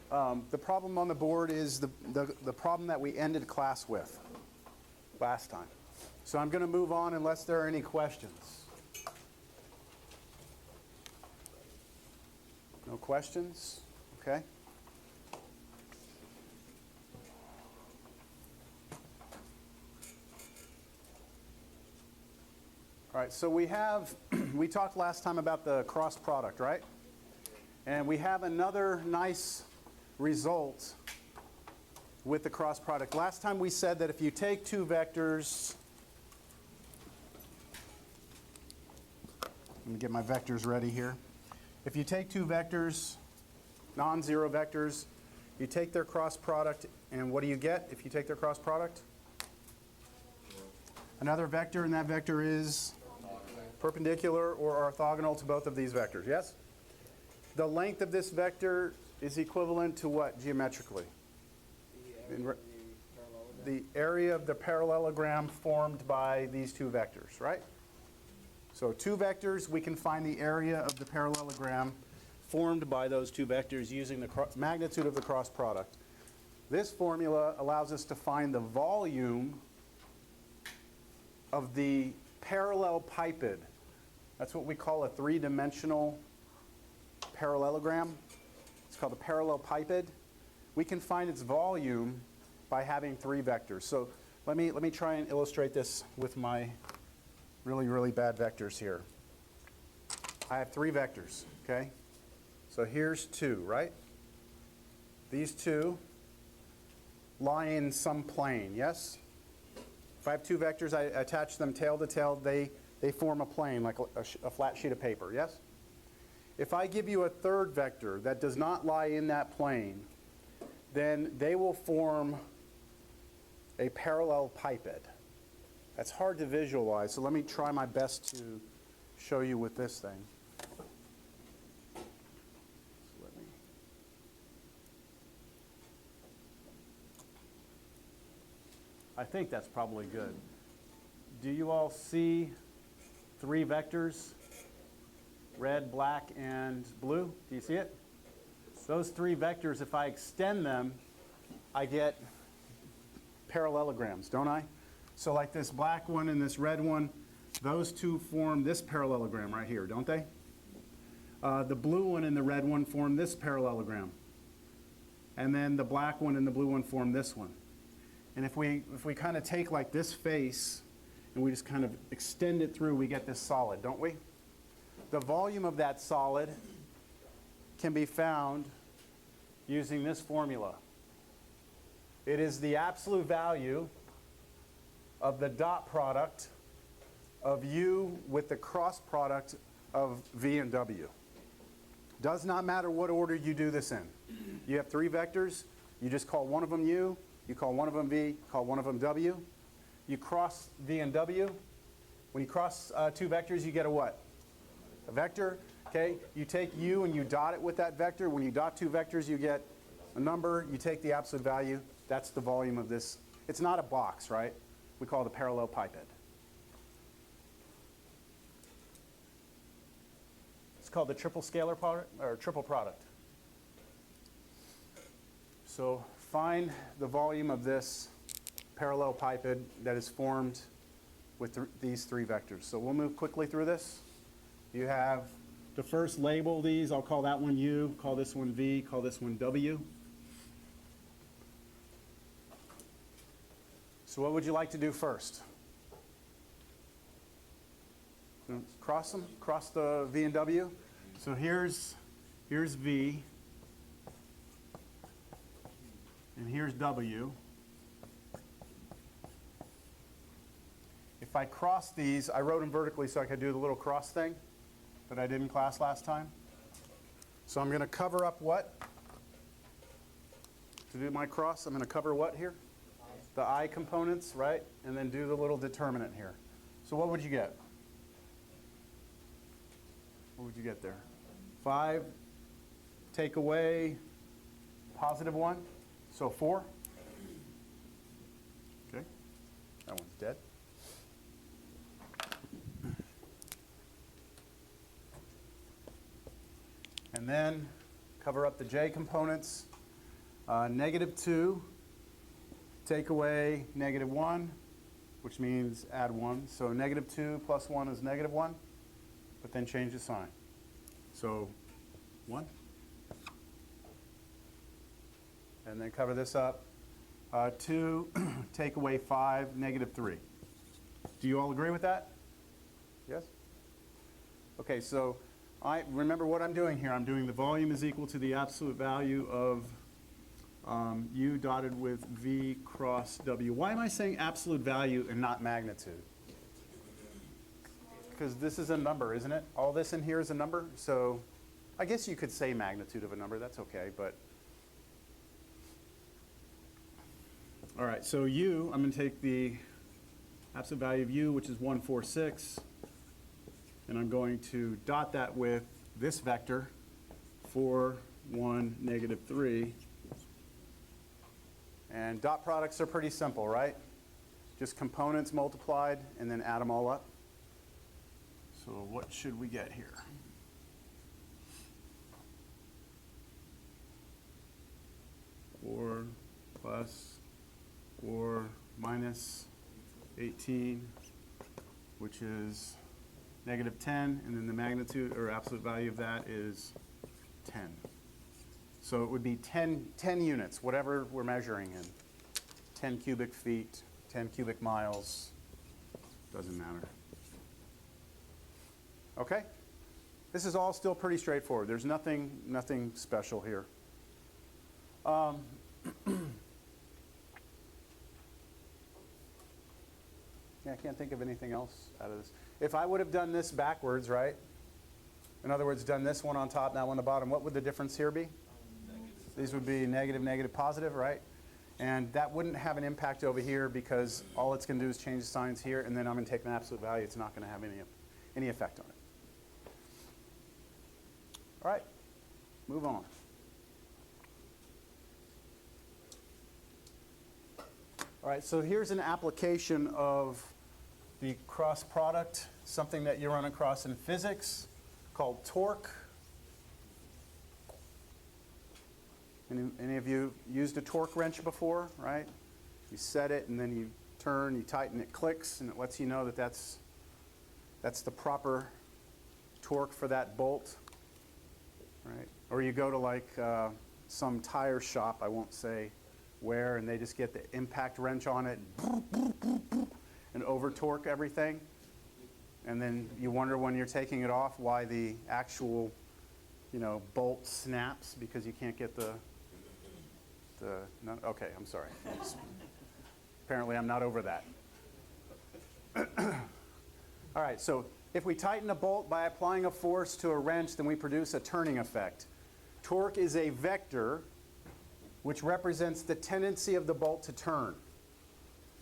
The problem on the board is the problem that we ended class with last time. So I'm going to move on unless there are any questions. No questions? Okay. All right, so we talked last time about the cross product, right? And we have another nice result with the cross product. Last time we said that if you take two vectors, let me get my vectors ready here. If you take two vectors, non-zero vectors, you take their cross product, and what do you get if you take their cross product? Another vector, and that vector is perpendicular or orthogonal to both of these vectors, yes? The length of this vector is equivalent to what geometrically? The area of the parallelogram formed by these two vectors, right? So two vectors, we can find the area of the parallelogram formed by those two vectors using the magnitude of the cross product. This formula allows us to find the volume of the parallelepiped. That's what we call a three-dimensional parallelogram. It's called a parallelepiped. We can find its volume by having three vectors. So let me try and illustrate this with my really bad vectors here. I have three vectors, okay? So here's two, right? These two lie in some plane, yes? If I have two vectors, I attach them tail to tail, they form a plane like a flat sheet of paper, yes? If I give you a third vector that does not lie in that plane, then they will form a parallelepiped. That's hard to visualize, so let me try my best to show you with this thing. I think that's probably good. Do you all see three vectors? Red, black, and blue. Do you see it? Those three vectors, if I extend them, I get parallelograms, don't I? So like this black one and this red one, those two form this parallelogram right here, don't they? The blue one and the red one form this parallelogram. And then the black one and the blue one form this one. And if we kind of take like this face and we just kind of extend it through, we get this solid, don't we? The volume of that solid can be found using this formula. It is the absolute value of the dot product of U with the cross product of V and W. Does not matter what order you do this in. You have three vectors. You just call one of them U. You call one of them V. Call one of them W. You cross V and W. When you cross two vectors, you get a what? A vector. Okay. You take U and you dot it with that vector. When you dot two vectors, you get a number. You take the absolute value. That's the volume of this. It's not a box, right? We call it a parallelepiped. It's called the triple scalar product, or triple product. So find the volume of this parallelepiped that is formed with these three vectors. So we'll move quickly through this. You have to first label these. I'll call that one U, call this one V, call this one W. So what would you like to do first? Cross them, cross the V and W. So here's V, and here's W. If I cross these, I wrote them vertically so I could do the little cross thing that I did in class last time. So I'm going to cover up what? To do my cross, I'm going to cover what here? The I components, right? And then do the little determinant here. So what would you get? What would you get there? 5, take away positive 1, so 4. Okay, that one's dead. And then cover up the J components. -2, take away -1, which means add 1. So -2 plus 1 is -1, but then change the sign. So 1. And then cover this up. 2, take away 5, -3. Do you all agree with that? Yes? Okay, so remember what I'm doing here. I'm doing the volume is equal to the absolute value of U dotted with V cross W. Why am I saying absolute value and not magnitude? Because this is a number, isn't it? All this in here is a number. So I guess you could say magnitude of a number. That's okay, but all right, so U, I'm going to take the absolute value of U, which is 146, and I'm going to dot that with this vector, 4, 1, -3. And dot products are pretty simple, right? Just components multiplied and then add them all up. So what should we get here? Four plus 4 minus 18, which is -10, and then the magnitude or absolute value of that is 10. So it would be 10 units, whatever we're measuring in. 10 cubic feet, 10 cubic miles, doesn't matter. Okay? This is all still pretty straightforward. There's nothing special here. Yeah, I can't think of anything else out of this. If I would have done this backwards, right? In other words, done this one on top, that one on the bottom, what would the difference here be? These would be negative, negative, positive, right? And that wouldn't have an impact over here because all it's going to do is change the signs here, and then I'm going to take an absolute value. It's not going to have any effect on it. All right, move on. All right, so here's an application of the cross product, something that you run across in physics called torque. Any of you used a torque wrench before, right? You set it and then you turn, you tighten, it clicks, and it lets you know that that's the proper torque for that bolt, right? Or you go to like some tire shop, I won't say where, and they just get the impact wrench on it and over torque everything. And then you wonder when you're taking it off why the actual, bolt snaps because you can't get no, okay, I'm sorry. Apparently I'm not over that. All right, so if we tighten a bolt by applying a force to a wrench, then we produce a turning effect. Torque is a vector which represents the tendency of the bolt to turn.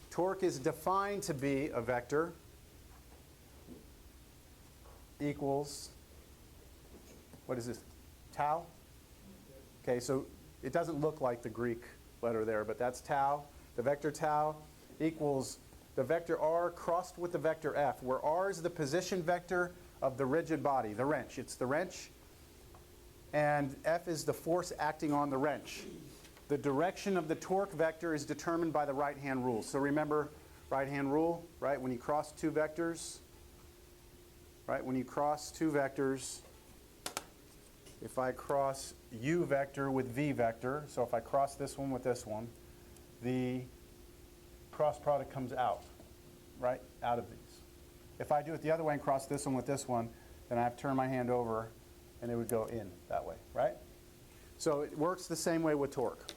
Torque is defined to be a vector equals, what is this, tau? Okay, so it doesn't look like the Greek letter there, but that's tau. The vector tau equals the vector r crossed with the vector f, where r is the position vector of the rigid body, the wrench. It's the wrench, and f is the force acting on the wrench. The direction of the torque vector is determined by the right-hand rule. So remember right-hand rule, right? When you cross two vectors, right? When you cross two vectors, if I cross u vector with v vector, so if I cross this one with this one, the cross product comes out, right? Out of these. If I do it the other way and cross this one with this one, then I have to turn my hand over and it would go in that way, right? So it works the same way with torque.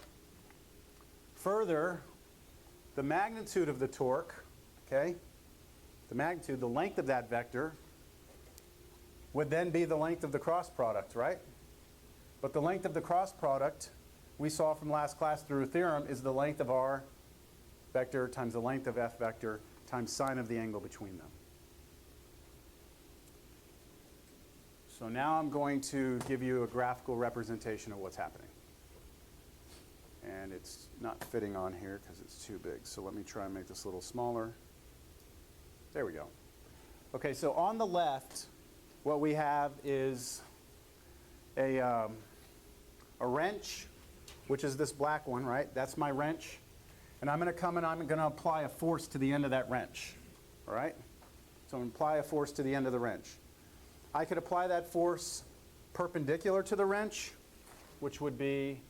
Further, the magnitude of the torque, okay, the magnitude, the length of that vector, would then be the length of the cross product, right? But the length of the cross product, we saw from last class through a theorem, is the length of r vector times the length of f vector times sine of the angle between them. So now I'm going to give you a graphical representation of what's happening. And it's not fitting on here because it's too big. So let me try and make this a little smaller. There we go. Okay, so on the left, what we have is a wrench which is this black one, right? That's my wrench. And I'm going to come and I'm going to apply a force to the end of that wrench, all right? So I'm going to apply a force to the end of the wrench. I could apply that force perpendicular to the wrench, which would be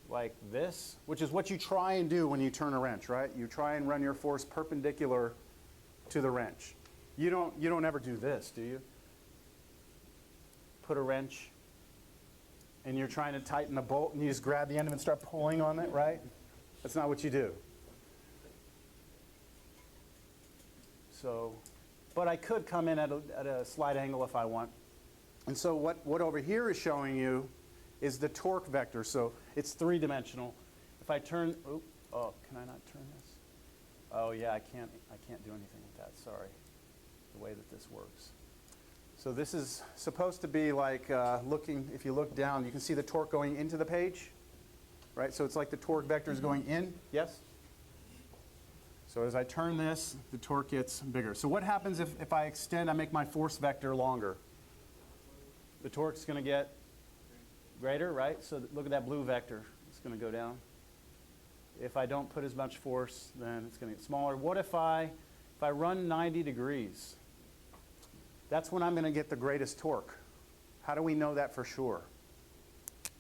like this, which is what you try and do when you turn a wrench, right? You try and run your force perpendicular to the wrench. You don't ever do this, do you? Put a wrench and you're trying to tighten the bolt and you just grab the end of it and start pulling on it, right? That's not what you do. So, but I could come in at a slight angle if I want. And so what over here is showing you is the torque vector. So it's three-dimensional. If I turn, oh, can I not turn this? Oh yeah, I can't do anything with that, sorry. The way that this works. So this is supposed to be like if you look down, you can see the torque going into the page, right? So it's like the torque vector is going in, yes? So as I turn this, the torque gets bigger. So what happens if I extend, I make my force vector longer? The torque's going to get greater, right? So look at that blue vector. It's going to go down. If I don't put as much force, then it's going to get smaller. What if I run 90 degrees? That's when I'm going to get the greatest torque. How do we know that for sure?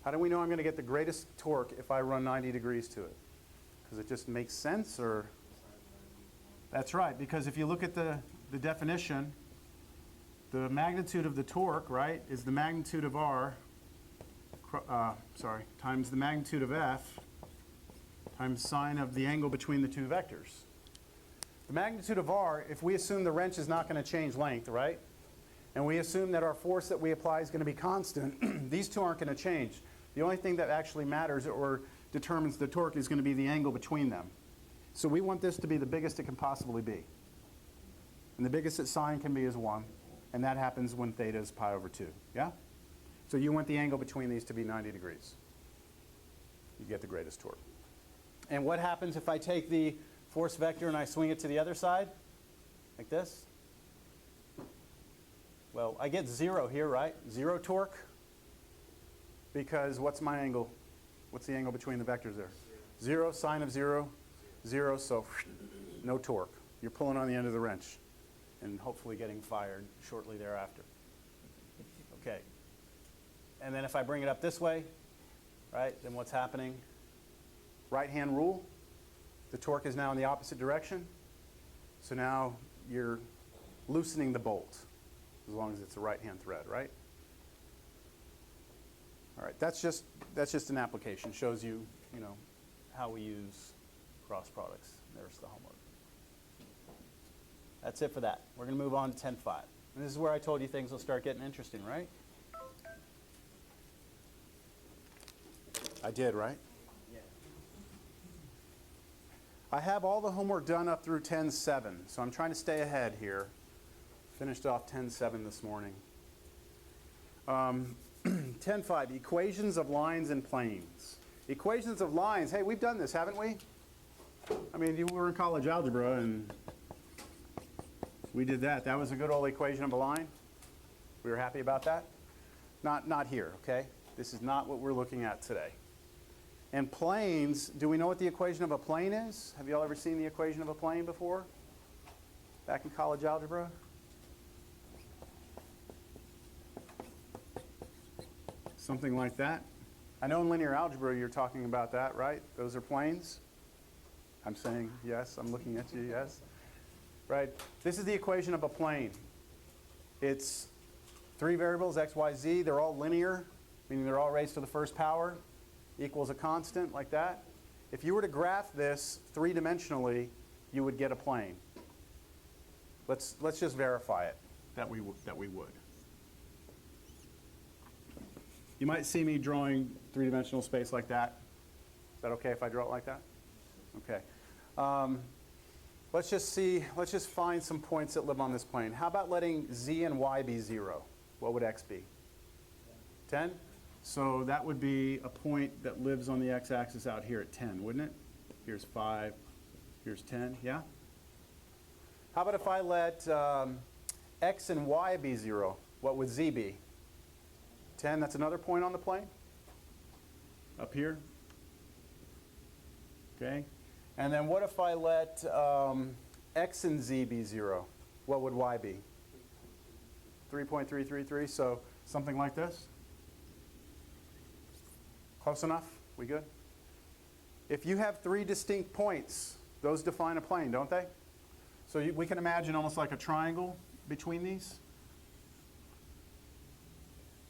How do we know I'm going to get the greatest torque if I run 90 degrees to it? Because it just makes sense, or? That's right, because if you look at the definition, the magnitude of the torque, right, is the magnitude of R, times the magnitude of F, times sine of the angle between the two vectors. The magnitude of R, if we assume the wrench is not going to change length, right, and we assume that our force that we apply is going to be constant, these two aren't going to change. The only thing that actually matters or determines the torque is going to be the angle between them. So we want this to be the biggest it can possibly be. And the biggest that sine can be is 1. And that happens when theta is pi over 2. Yeah? So you want the angle between these to be 90 degrees. You get the greatest torque. And what happens if I take the force vector and I swing it to the other side? Like this? Well, I get 0 here, right? 0 torque. Because what's my angle? What's the angle between the vectors there? 0, sine of 0, 0, so no torque. You're pulling on the end of the wrench and hopefully getting fired shortly thereafter. Okay. And then if I bring it up this way, right, then what's happening? Right-hand rule. The torque is now in the opposite direction. So now you're loosening the bolt as long as it's a right-hand thread, right? All right, that's just an application. Shows you, how we use cross products. There's the homework. That's it for that. We're going to move on to 10.5. And this is where I told you things will start getting interesting, right? I did, right? Yeah. I have all the homework done up through 10.7, so I'm trying to stay ahead here. Finished off 10.7 this morning. 10.5, equations of lines and planes. Equations of lines, hey, we've done this, haven't we? I mean, you were in college algebra and we did that. That was a good old equation of a line. We were happy about that. Not here, okay? This is not what we're looking at today. And planes, do we know what the equation of a plane is? Have you all ever seen the equation of a plane before? Back in college algebra? Something like that. I know in linear algebra you're talking about that, right? Those are planes. I'm saying yes. I'm looking at you, yes. Right? This is the equation of a plane. It's 3 variables, x, y, z. They're all linear, meaning they're all raised to the first power, equals a constant, like that. If you were to graph this three-dimensionally, you would get a plane. Let's just verify it, that we would. You might see me drawing three-dimensional space like that. Is that okay if I draw it like that? Okay. Let's just find some points that live on this plane. How about letting z and y be 0? What would x be? 10? So that would be a point that lives on the x-axis out here at 10, wouldn't it? Here's 5, here's 10, yeah? How about if I let x and y be 0? What would z be? 10, that's another point on the plane? up here. Okay? And then what if I let x and z be 0? What would y be? 3.333, so something like this? Close enough? We good? If you have 3 distinct points, those define a plane, don't they? So we can imagine almost like a triangle between these.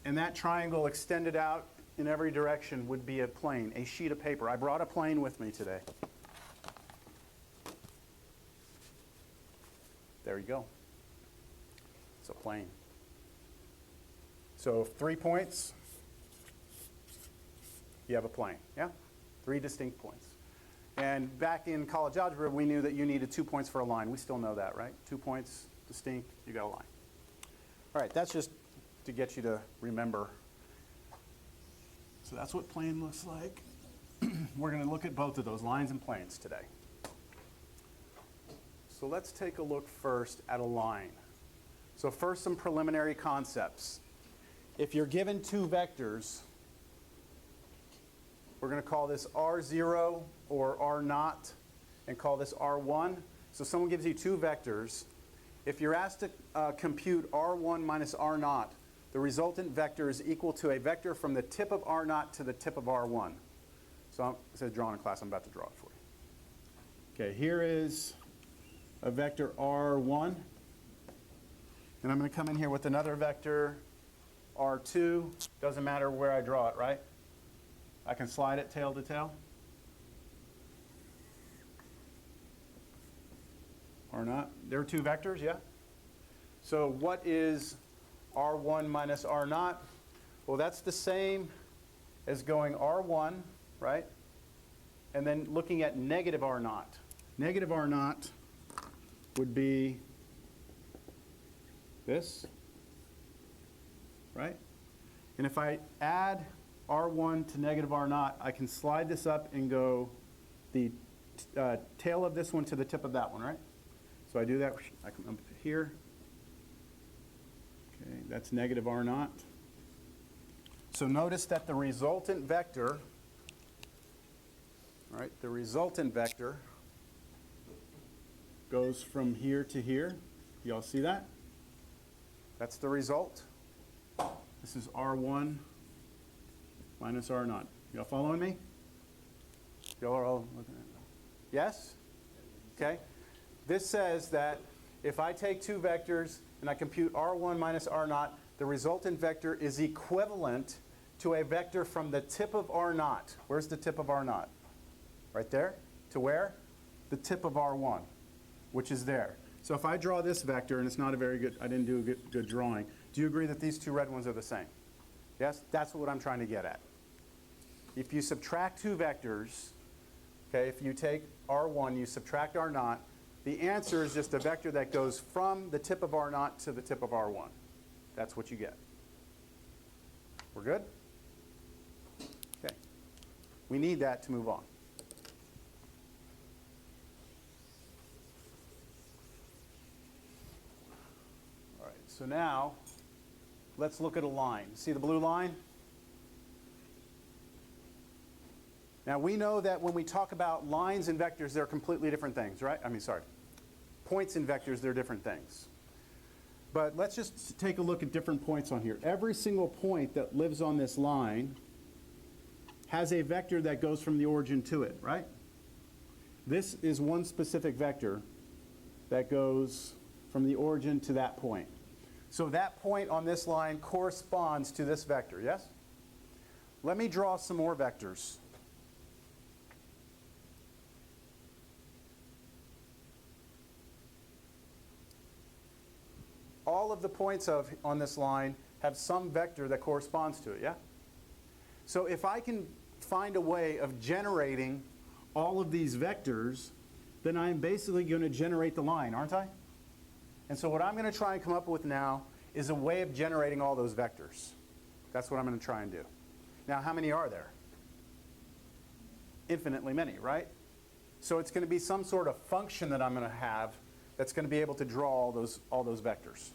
And that triangle extended out in every direction would be a plane, a sheet of paper. I brought a plane with me today. There you go. It's a plane. So 3 points, you have a plane, yeah? 3 distinct points. And back in college algebra, we knew that you needed 2 points for a line. We still know that, right? 2 points, distinct, you got a line. All right, that's just to get you to remember. So that's what plane looks like. We're going to look at both of those, lines and planes, today. So let's take a look first at a line. So first, some preliminary concepts. If you're given 2 vectors, we're going to call this R0 or R0 and call this R1. So someone gives you 2 vectors. If you're asked to compute R1 minus R0, the resultant vector is equal to a vector from the tip of R0 to the tip of R1. So instead of drawing in class, I'm about to draw it for you. Okay, here is a vector R1. And I'm going to come in here with another vector R2. Doesn't matter where I draw it, right? I can slide it tail to tail. Or not. There are 2 vectors, yeah? So what is R1 minus R0? Well, that's the same as going R1, right? And then looking at negative R0. Negative R0 would be this, right? And if I add R1 to negative R0, I can slide this up and go the tail of this one to the tip of that one, right? So I do that, I come up here. Okay, that's negative R0. So notice that the resultant vector, all right, the resultant vector goes from here to here. You all see that? That's the result. This is R1 minus R0. You all following me? You all are all looking at it? Yes? Okay. This says that if I take 2 vectors and I compute R1 minus R0, the resultant vector is equivalent to a vector from the tip of R0. Where's the tip of R0? Right there. To where? The tip of R1, which is there. So if I draw this vector, and it's not a very good, I didn't do a good drawing, do you agree that these 2 red ones are the same? Yes? That's what I'm trying to get at. If you subtract 2 vectors, okay, if you take R1, you subtract R0, the answer is just a vector that goes from the tip of R0 to the tip of R1. That's what you get. We're good? Okay. We need that to move on. All right, so now let's look at a line. See the blue line? Now we know that when we talk about lines and vectors, they're completely different things, right? Points and vectors, they're different things. But let's just take a look at different points on here. Every single point that lives on this line has a vector that goes from the origin to it, right? This is one specific vector that goes from the origin to that point. So that point on this line corresponds to this vector, yes? Let me draw some more vectors. All of the points on this line have some vector that corresponds to it, yeah? So if I can find a way of generating all of these vectors, then I'm basically going to generate the line, aren't I? And so what I'm going to try and come up with now is a way of generating all those vectors. That's what I'm going to try and do. Now, how many are there? Infinitely many, right? So it's going to be some sort of function that I'm going to have that's going to be able to draw all those vectors.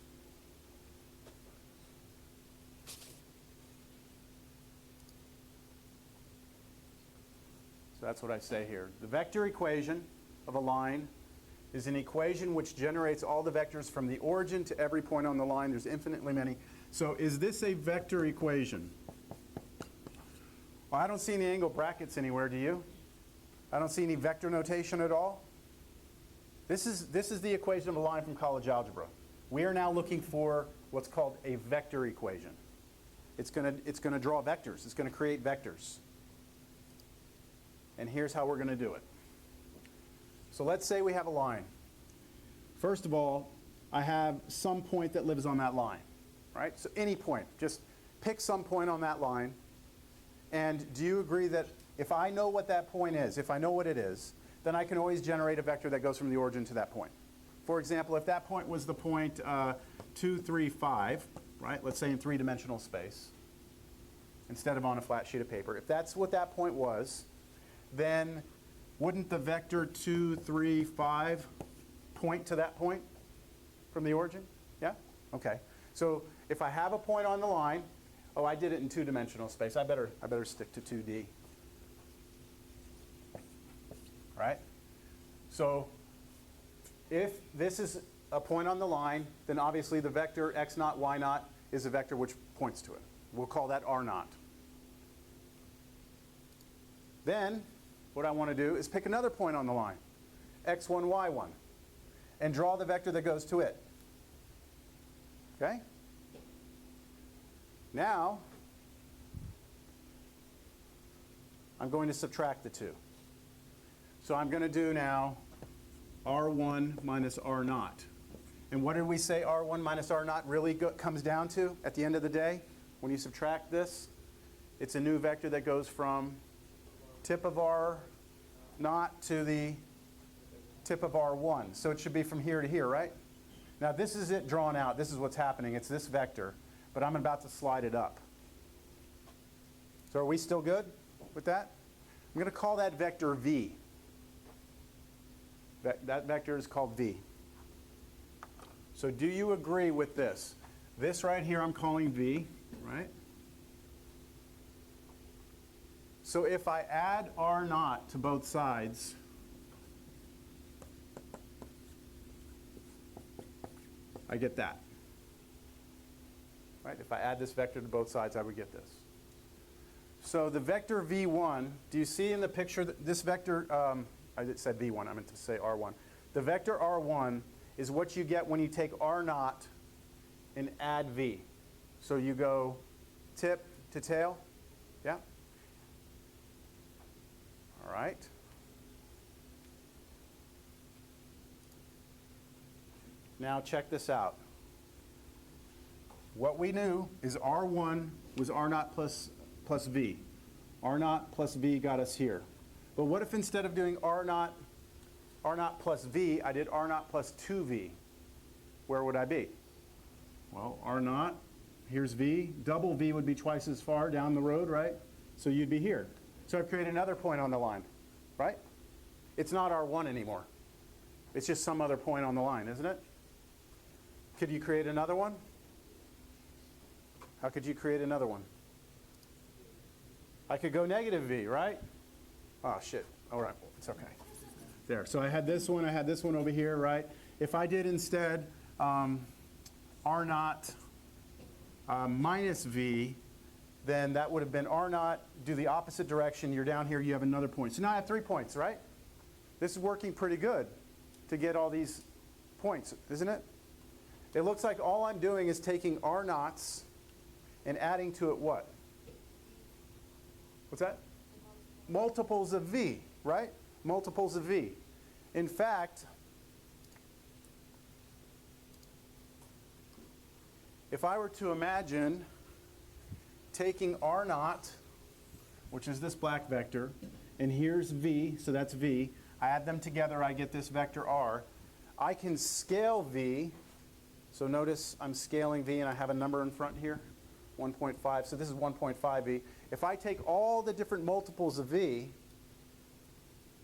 So that's what I say here. The vector equation of a line is an equation which generates all the vectors from the origin to every point on the line. There's infinitely many. So is this a vector equation? Well, I don't see any angle brackets anywhere, do you? I don't see any vector notation at all. This is the equation of a line from college algebra. We are now looking for what's called a vector equation. It's going to draw vectors. It's going to create vectors. And here's how we're going to do it. So let's say we have a line. First of all, I have some point that lives on that line, right? So any point. Just pick some point on that line. And do you agree that if I know what that point is, if I know what it is, then I can always generate a vector that goes from the origin to that point? For example, if that point was the point 2, 3, 5, right? Let's say in three-dimensional space, instead of on a flat sheet of paper. If that's what that point was, then wouldn't the vector 2, 3, 5 point to that point from the origin? Yeah? Okay. So if I have a point on the line, oh, I did it in two-dimensional space. I better stick to 2D. Right? So if this is a point on the line, then obviously the vector x naught, y naught is a vector which points to it. We'll call that r naught. Then what I want to do is pick another point on the line, x1, y1, and draw the vector that goes to it. Okay? Now, I'm going to subtract the two. So I'm going to do now r1 minus r naught. And what did we say r1 minus r naught really comes down to at the end of the day? When you subtract this, it's a new vector that goes from tip of r naught to the tip of r1. So it should be from here to here, right? Now this is it drawn out. This is what's happening. It's this vector. But I'm about to slide it up. So are we still good with that? I'm going to call that vector v. That vector is called v. So do you agree with this? This right here I'm calling v, right? So if I add r naught to both sides, I get that. Right? If I add this vector to both sides, I would get this. So the vector v1, do you see in the picture that this vector, I said v1, I meant to say r1. The vector r1 is what you get when you take r naught and add v. So you go tip to tail, yeah? All right. Now check this out. What we knew is r1 was r naught plus v. r naught plus v got us here. But what if instead of doing r naught plus v, I did r naught plus 2v? Where would I be? Well, r naught, here's v. Double v would be twice as far down the road, right? So you'd be here. So I've created another point on the line, right? It's not r1 anymore. It's just some other point on the line, isn't it? Could you create another one? How could you create another one? I could go negative v, right? Oh, shit. All right. It's okay. There. So I had this one over here, right? If I did instead r naught minus v, then that would have been r naught, do the opposite direction. You're down here, you have another point. So now I have 3 points, right? This is working pretty good to get all these points, isn't it? It looks like all I'm doing is taking r naughts and adding to it what? What's that? Multiples of v, right? Multiples of v. In fact, if I were to imagine taking r naught, which is this black vector, and here's v, so that's v. I add them together, I get this vector r. I can scale v. So notice I'm scaling v, and I have a number in front here, 1.5. So this is 1.5 v. If I take all the different multiples of v,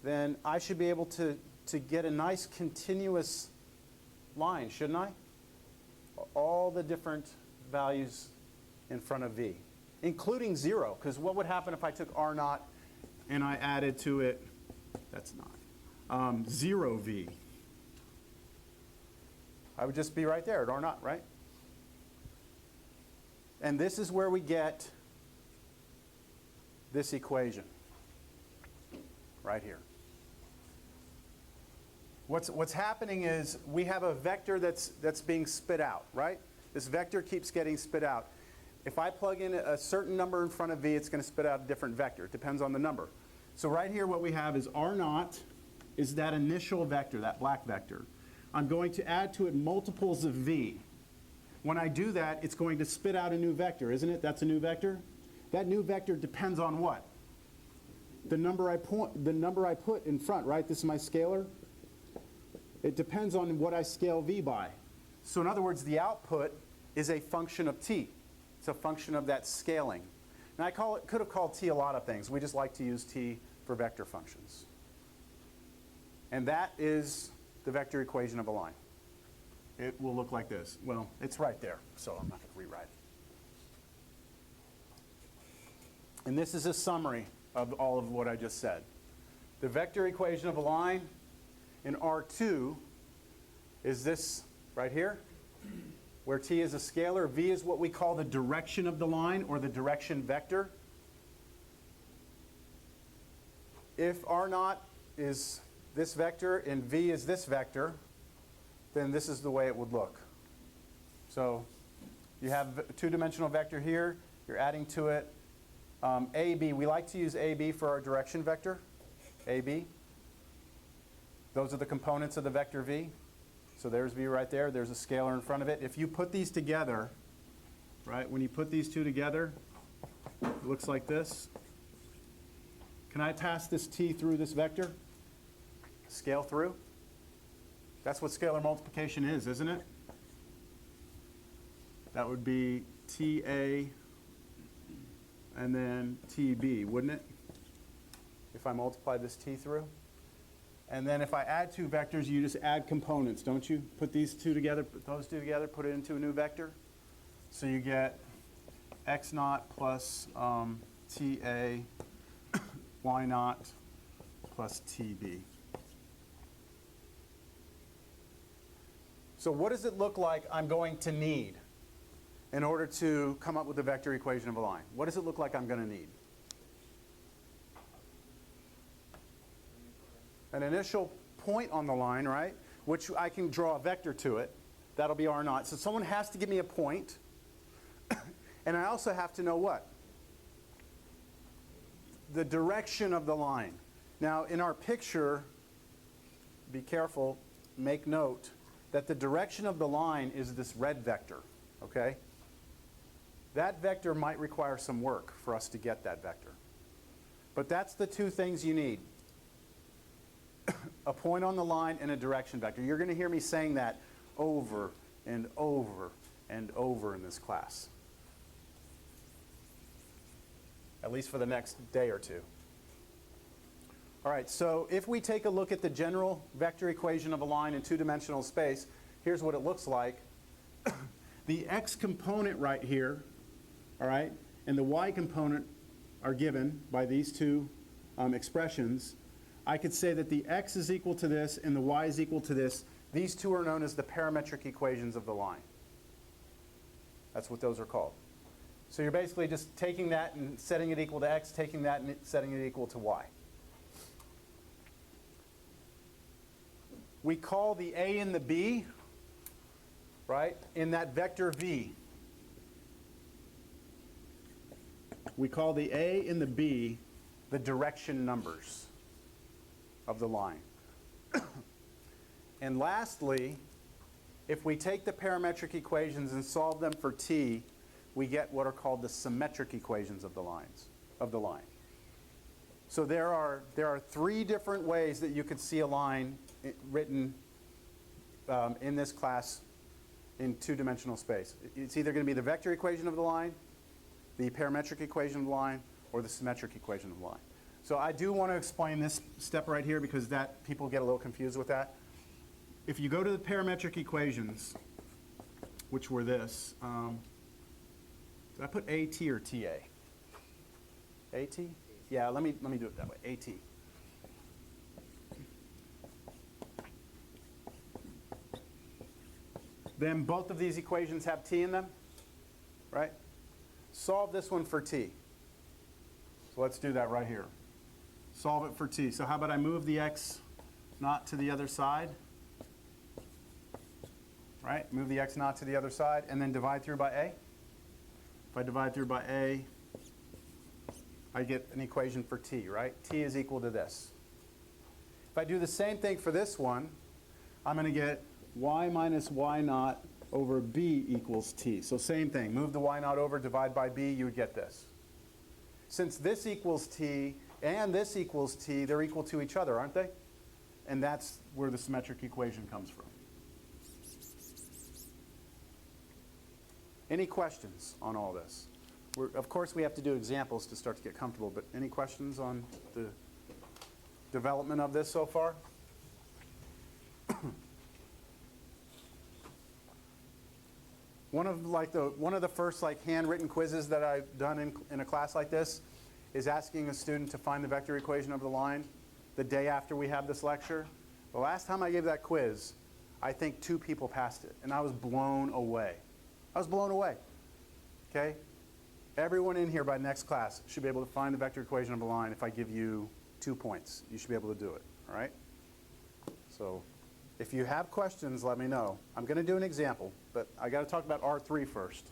then I should be able to get a nice continuous line, shouldn't I? All the different values in front of v, including 0. Because what would happen if I took r naught and I added to it, that's not, 0v. I would just be right there at R0, right? And this is where we get this equation right here. What's happening is we have a vector that's being spit out, right? This vector keeps getting spit out. If I plug in a certain number in front of v, it's going to spit out a different vector. It depends on the number. So right here what we have is R0 is that initial vector, that black vector. I'm going to add to it multiples of v. When I do that, it's going to spit out a new vector, isn't it? That's a new vector. That new vector depends on what? The number I put in front, right? This is my scalar. It depends on what I scale v by. So in other words, the output is a function of t. It's a function of that scaling. And I could have called t a lot of things. We just like to use t for vector functions. And that is the vector equation of a line. It will look like this. Well, it's right there, so I'm not going to rewrite it. And this is a summary of all of what I just said. The vector equation of a line in R2 is this right here, where t is a scalar. V is what we call the direction of the line, or the direction vector. If R0 is this vector and v is this vector, then this is the way it would look. So you have a two-dimensional vector here. You're adding to it AB. We like to use AB for our direction vector, AB. Those are the components of the vector v. So there's v right there. There's a scalar in front of it. If you put these together, right, when you put these two together, it looks like this. Can I pass this t through this vector? Scale through? That's what scalar multiplication is, isn't it? That would be TA and then TB, wouldn't it? If I multiply this t through. And then if I add two vectors, you just add components, don't you? Put these two together, put those two together, put it into a new vector. So you get x0 plus TA, y0 plus TB. So what does it look like I'm going to need in order to come up with the vector equation of a line? What does it look like I'm going to need? An initial point on the line, right, which I can draw a vector to it. That'll be R0. So someone has to give me a point. And I also have to know what? The direction of the line. Now, in our picture, be careful, make note that the direction of the line is this red vector, okay? That vector might require some work for us to get that vector. But that's the two things you need. A point on the line and a direction vector. You're going to hear me saying that over and over and over in this class. At least for the next day or two. All right, so if we take a look at the general vector equation of a line in two-dimensional space, here's what it looks like. The x component right here, all right, and the y component are given by these two expressions. I could say that the x is equal to this and the y is equal to this. These two are known as the parametric equations of the line. That's what those are called. So you're basically just taking that and setting it equal to x, taking that and setting it equal to y. We call the a and the b, right, in that vector v. We call the a and the b the direction numbers of the line. And lastly, if we take the parametric equations and solve them for t, we get what are called the symmetric equations of the line. So there are three different ways that you could see a line written in this class in two-dimensional space. It's either going to be the vector equation of the line, the parametric equation of the line, or the symmetric equation of the line. So I do want to explain this step right here because that people get a little confused with that. If you go to the parametric equations, which were this, did I put AT or TA? AT? Yeah, let me do it that way, AT. Then both of these equations have t in them, right? Solve this one for t. So let's do that right here. Solve it for t. So how about I move the x naught to the other side? Right? Move the x naught to the other side, and then divide through by a. If I divide through by a, I get an equation for t, right? T is equal to this. If I do the same thing for this one, I'm going to get y minus y naught over b equals t. So same thing. Move the y naught over, divide by b, you would get this. Since this equals t and this equals t, they're equal to each other, aren't they? And that's where the symmetric equation comes from. Any questions on all this? Of course, we have to do examples to start to get comfortable, but any questions on the development of this so far? One of the first handwritten quizzes that I've done in a class like this is asking a student to find the vector equation of the line the day after we have this lecture. The last time I gave that quiz, I think 2 people passed it, and I was blown away. I was blown away. Okay? Everyone in here by next class should be able to find the vector equation of a line if I give you 2 points. You should be able to do it. All right? So if you have questions, let me know. I'm going to do an example, but I got to talk about R3 first.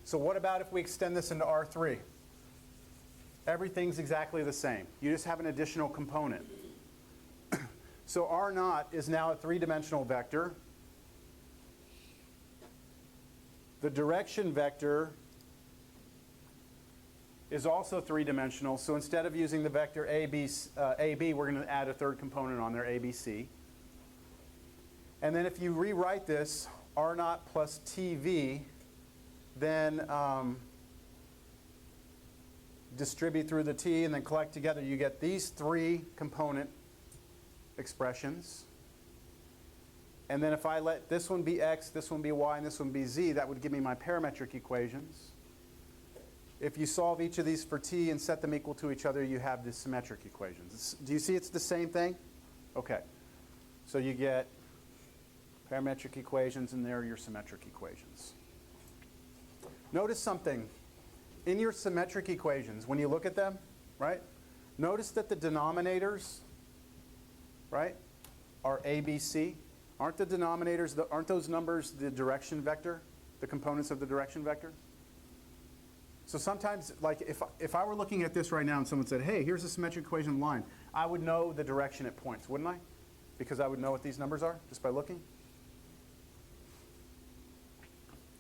So what about if we extend this into R3? Everything's exactly the same. You just have an additional component. So R naught is now a 3-dimensional vector. The direction vector is also 3-dimensional. So instead of using the vector AB, we're going to add a third component on there, ABC. And then if you rewrite this, R naught plus TV, then distribute through the t and then collect together, you get these 3 component expressions. And then if I let this one be x, this one be y, and this one be z, that would give me my parametric equations. If you solve each of these for t and set them equal to each other, you have the symmetric equations. Do you see it's the same thing? Okay. So you get parametric equations, and there are your symmetric equations. Notice something. In your symmetric equations, when you look at them, right, notice that the denominators, right, are a, b, c. Aren't the denominators, aren't those numbers the direction vector, the components of the direction vector? So sometimes, like if I were looking at this right now and someone said, hey, here's a symmetric equation of the line, I would know the direction it points, wouldn't I? Because I would know what these numbers are just by looking.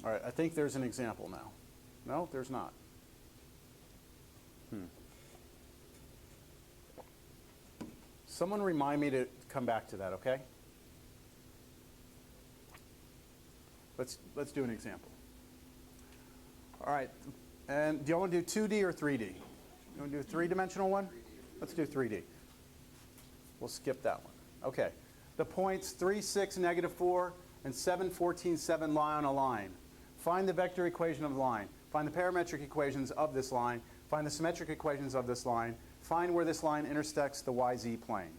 All right, I think there's an example now. No, there's not. Someone remind me to come back to that, okay? Let's do an example. All right, and do you want to do 2D or 3D? You want to do a 3-dimensional one? Let's do 3D. We'll skip that one. Okay, the points 3, 6, -4, and 7, 14, 7 lie on a line. Find the vector equation of the line. Find the parametric equations of this line. Find the symmetric equations of this line. Find where this line intersects the YZ plane.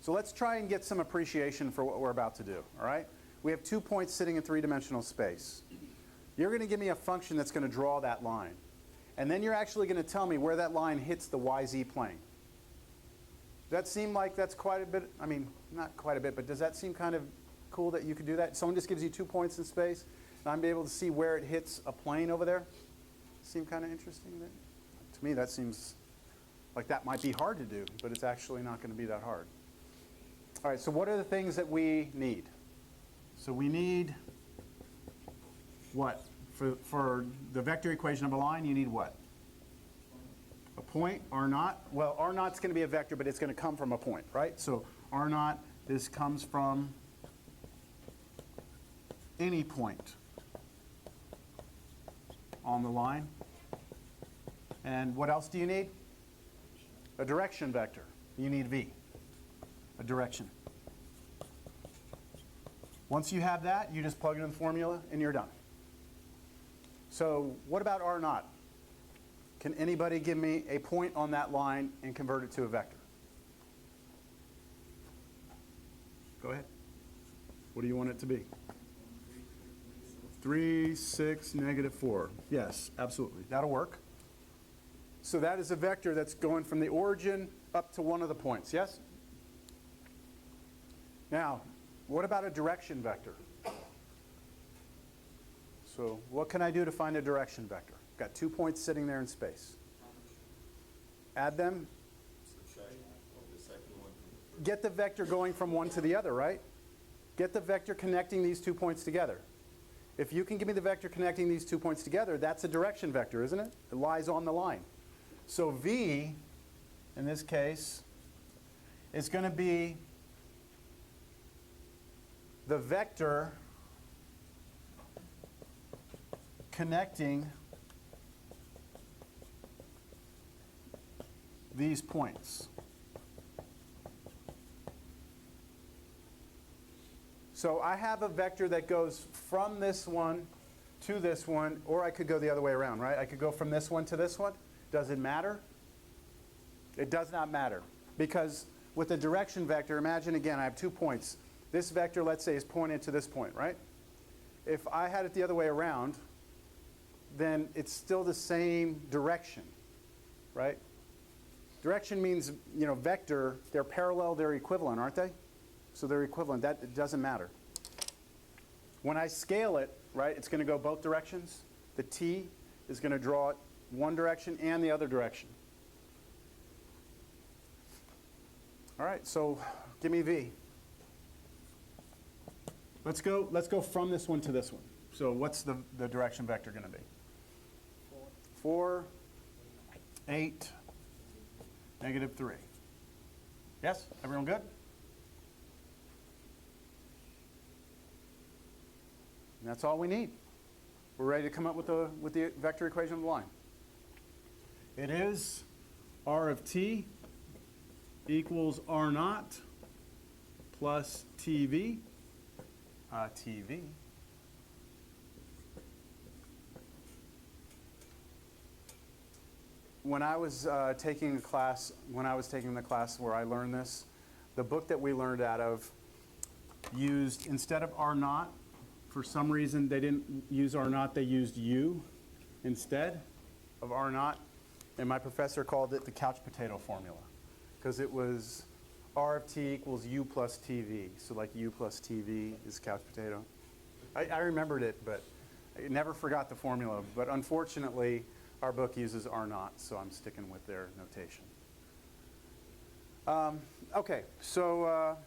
So let's try and get some appreciation for what we're about to do, all right? We have 2 points sitting in 3-dimensional space. You're going to give me a function that's going to draw that line. And then you're actually going to tell me where that line hits the YZ plane. Does that seem like that's quite a bit, I mean, not quite a bit, but does that seem kind of cool that you could do that? Someone just gives you 2 points in space, and I'm able to see where it hits a plane over there? Seem kind of interesting? To me, that seems like that might be hard to do, but it's actually not going to be that hard. All right, so what are the things that we need? So we need what? For the vector equation of a line, you need what? A point, R naught. Well, R naught's going to be a vector, but it's going to come from a point, right? So R naught, this comes from any point on the line. And what else do you need? A direction vector. You need V, a direction. Once you have that, you just plug it in the formula and you're done. So what about R naught? Can anybody give me a point on that line and convert it to a vector? Go ahead. What do you want it to be? 3, 6, -4. Yes, absolutely. That'll work. So that is a vector that's going from the origin up to one of the points, yes? Now, what about a direction vector? So what can I do to find a direction vector? Got 2 points sitting there in space. Add them. Get the vector going from one to the other, right? Get the vector connecting these 2 points together. If you can give me the vector connecting these 2 points together, that's a direction vector, isn't it? It lies on the line. So V, in this case, is going to be the vector connecting these points. So I have a vector that goes from this one to this one, or I could go the other way around, right? I could go from this one to this one. Does it matter? It does not matter. Because with a direction vector, imagine again, I have 2 points. This vector, let's say, is pointed to this point, right? If I had it the other way around, then it's still the same direction, right? Direction means, you know, vector, they're parallel, they're equivalent, aren't they? So they're equivalent. That it doesn't matter. When I scale it, right, it's going to go both directions. The T is going to draw it one direction and the other direction. All right, so give me V. Let's go from this one to this one. So what's the direction vector going to be? 4, 8, -3. Yes? Everyone good? And that's all we need. We're ready to come up with the vector equation of the line. It is R of t equals R naught plus TV. TV. When I was taking the class where I learned this, the book that we learned out of used, instead of R naught, for some reason they didn't use R naught, they used U instead of R naught. And my professor called it the couch potato formula, because it was R of t equals U plus TV. So like U plus TV is couch potato. I remembered it, but I never forgot the formula. But unfortunately, our book uses R naught, so I'm sticking with their notation. Okay, so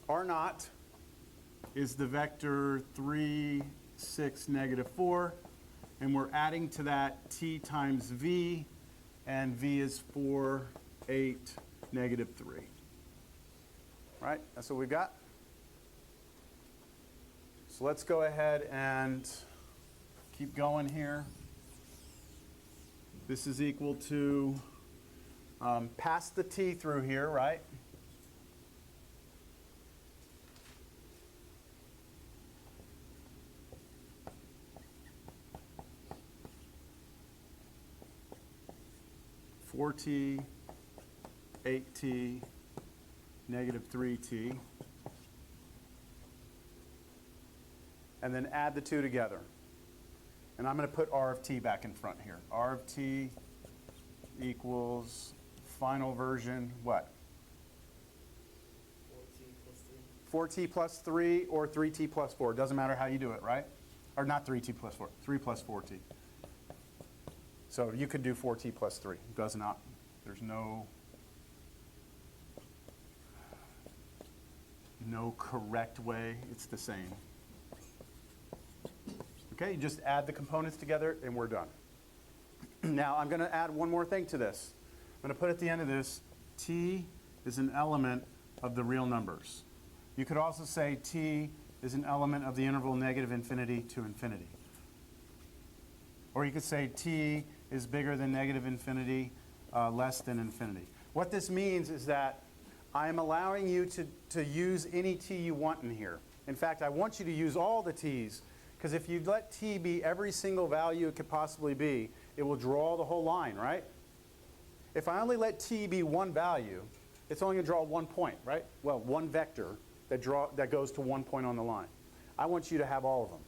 R naught is the vector 3, 6, -4. And we're adding to that t times v, and v is 4, 8, -3. Right? That's what we've got. So let's go ahead and keep going here. This is equal to, pass the t through here, right? (4t, 8t, -3t), and then add the two together. And I'm going to put R of t back in front here. R of t equals final version, what? 4t plus 3 or 3t plus 4. Doesn't matter how you do it, right? Or not 3t plus 4, 3 plus 4t. So you could do 4t plus 3. It does not. There's no correct way. It's the same. Okay, you just add the components together and we're done. Now I'm going to add one more thing to this. I'm going to put at the end of this, t is an element of the real numbers. You could also say t is an element of the interval -infinity to infinity. Or you could say t is bigger than -infinity, less than infinity. What this means is that I am allowing you to use any t you want in here. In fact, I want you to use all the t's. Because if you let t be every single value it could possibly be, it will draw the whole line, right? If I only let t be one value, it's only going to draw 1 point, right? Well, one vector that goes to 1 point on the line. I want you to have all of them.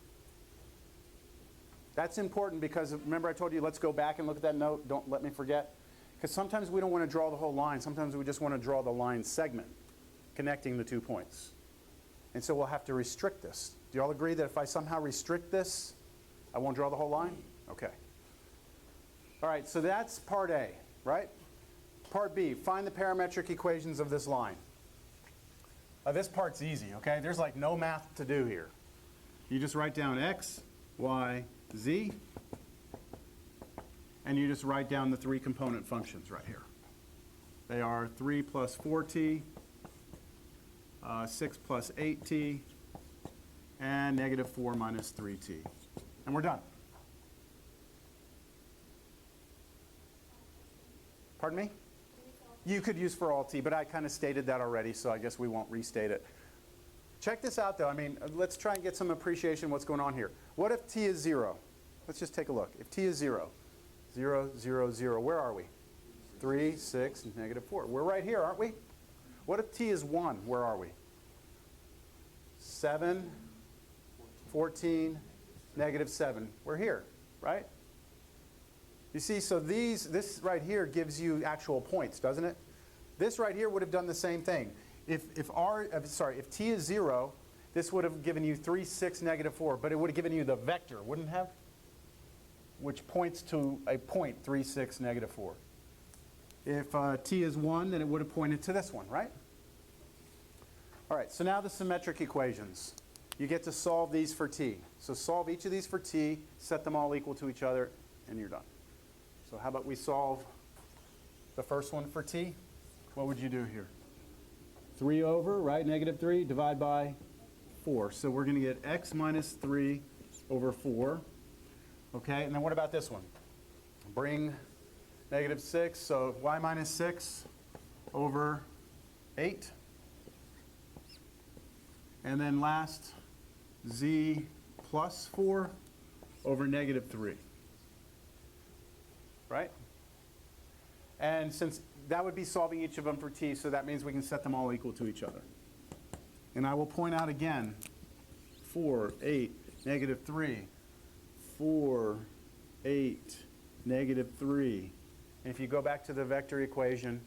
That's important because remember I told you let's go back and look at that note. Don't let me forget. Because sometimes we don't want to draw the whole line. Sometimes we just want to draw the line segment connecting the 2 points. And so we'll have to restrict this. Do you all agree that if I somehow restrict this, I won't draw the whole line? Okay. All right, so that's part A, right? Part B, find the parametric equations of this line. This part's easy, okay? There's like no math to do here. You just write down x, y, z, and you just write down the 3 component functions right here. They are 3 plus 4t, 6 plus 8t, and negative 4 minus 3t. And we're done. Pardon me? You could use for all t, but I kind of stated that already, so I guess we won't restate it. Check this out, though. I mean, let's try and get some appreciation of what's going on here. What if t is 0? Let's just take a look. If t is 0, 0, 0, 0, where are we? 3, 6, negative 4. We're right here, aren't we? What if t is 1? Where are we? 7, 14, negative 7. We're here, right? You see, so this right here gives you actual points, doesn't it? This right here would have done the same thing. If t is 0, this would have given you 3, 6, negative 4, but it would have given you the vector, wouldn't it have? Which points to a point, 3, 6, negative 4. If t is 1, then it would have pointed to this one, right? All right, so now the symmetric equations. You get to solve these for t. So solve each of these for t, set them all equal to each other, and you're done. So how about we solve the first one for t? What would you do here? 3 over, right, negative 3, divide by 4. So we're going to get x minus 3 over 4. Okay, and then what about this one? Bring negative 6, so y minus 6 over 8. And then last, z plus 4 over negative 3. Right? And since that would be solving each of them for t, so that means we can set them all equal to each other. And I will point out again, 4, 8, negative 3, 4, 8, negative 3. And if you go back to the vector equation,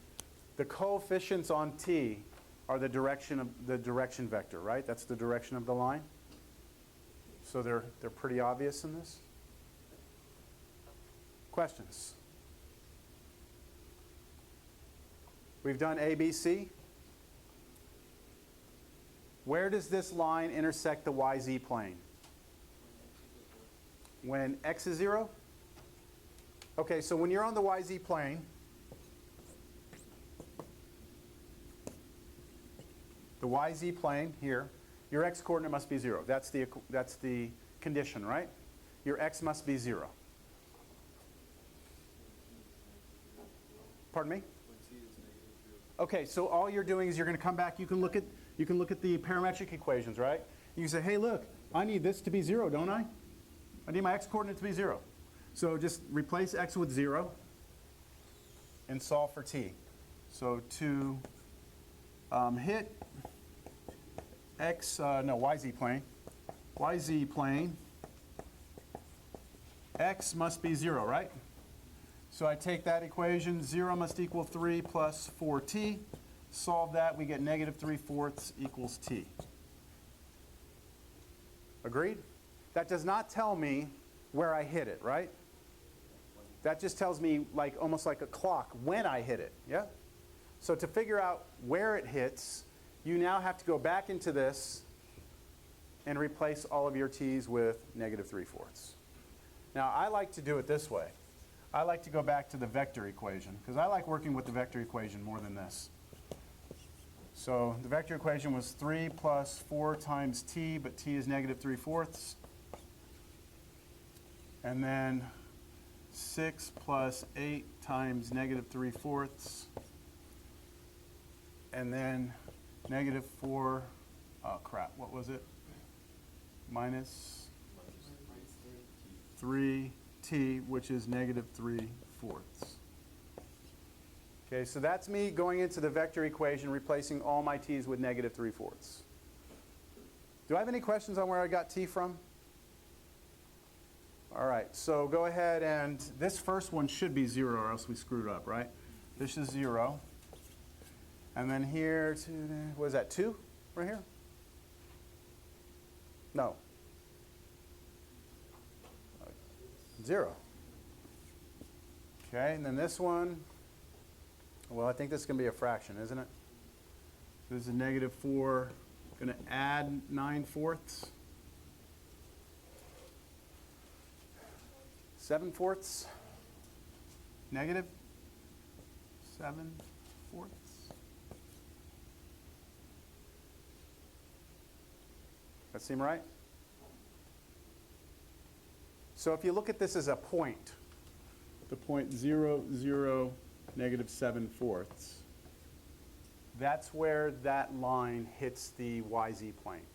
the coefficients on t are the direction vector, right? That's the direction of the line. So they're pretty obvious in this. Questions? We've done A, B, C. Where does this line intersect the YZ plane? When x is 0? Okay, so when you're on the YZ plane, the YZ plane here, your x coordinate must be 0. That's the condition, right? Your x must be 0. Pardon me? Okay, so all you're doing is you're going to come back. You can look at the parametric equations, right? You can say, hey, look, I need this to be 0, don't I? I need my x coordinate to be 0. So just replace x with 0 and solve for t. So to hit YZ plane, x must be 0, right? So I take that equation, 0 must equal 3 plus 4t. Solve that, we get negative 3/4 equals t. Agreed? That does not tell me where I hit it, right? That just tells me almost like a clock when I hit it, yeah? So to figure out where it hits, you now have to go back into this and replace all of your t's with negative 3/4. Now I like to do it this way. I like to go back to the vector equation because I like working with the vector equation more than this. So the vector equation was 3 plus 4 times t, but t is negative 3/4. And then 6 plus 8 times negative 3/4. And then negative 4, oh crap, what was it? Minus 3t, which is negative 3/4. Okay, so that's me going into the vector equation, replacing all my t's with negative 3/4. Do I have any questions on where I got t from? All right, so go ahead, and this first one should be 0 or else we screwed up, right? This is 0. And then here, what is that, 2 right here? No. 0. Okay, and then this one, well, I think this is going to be a fraction, isn't it? This is a negative 4, going to add 9/4. 7/4. Negative 7/4. That seem right? So if you look at this as a point, the point 0, 0, negative 7/4, that's where that line hits the YZ plane.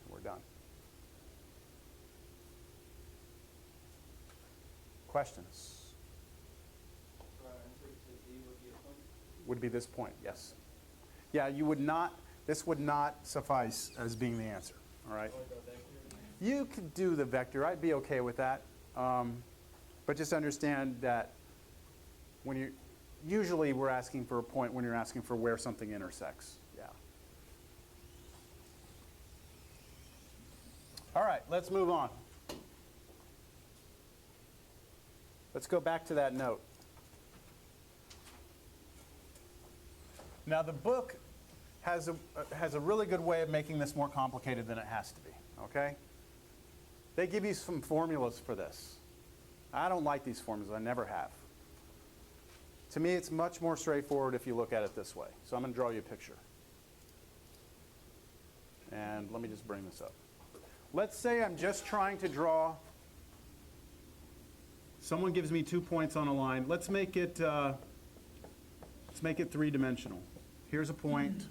We're done. Questions? Would be this point, yes. Yeah, you would not, this would not suffice as being the answer, all right? You could do the vector. I'd be okay with that. But just understand that when you usually we're asking for a point when you're asking for where something intersects. Yeah. All right, let's move on. Let's go back to that note. Now the book has a really good way of making this more complicated than it has to be, okay? They give you some formulas for this. I don't like these formulas, I never have. To me, it's much more straightforward if you look at it this way. So I'm going to draw you a picture. And let me just bring this up. Let's say I'm just trying to draw, someone gives me 2 points on a line. Let's make it three-dimensional. Here's a point,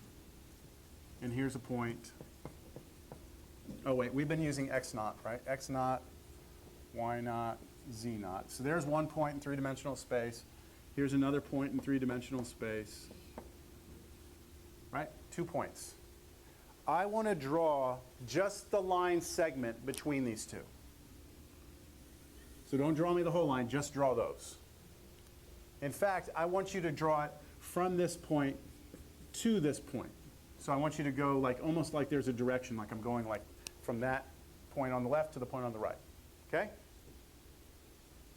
and here's a point. Oh wait, we've been using x naught, right? X naught, y naught, z naught. So there's one point in three-dimensional space. Here's another point in three-dimensional space. Right? 2 points. I want to draw just the line segment between these two. So don't draw me the whole line, just draw those. In fact, I want you to draw it from this point to this point. So I want you to go like almost like there's a direction, like I'm going like from that point on the left to the point on the right. Okay?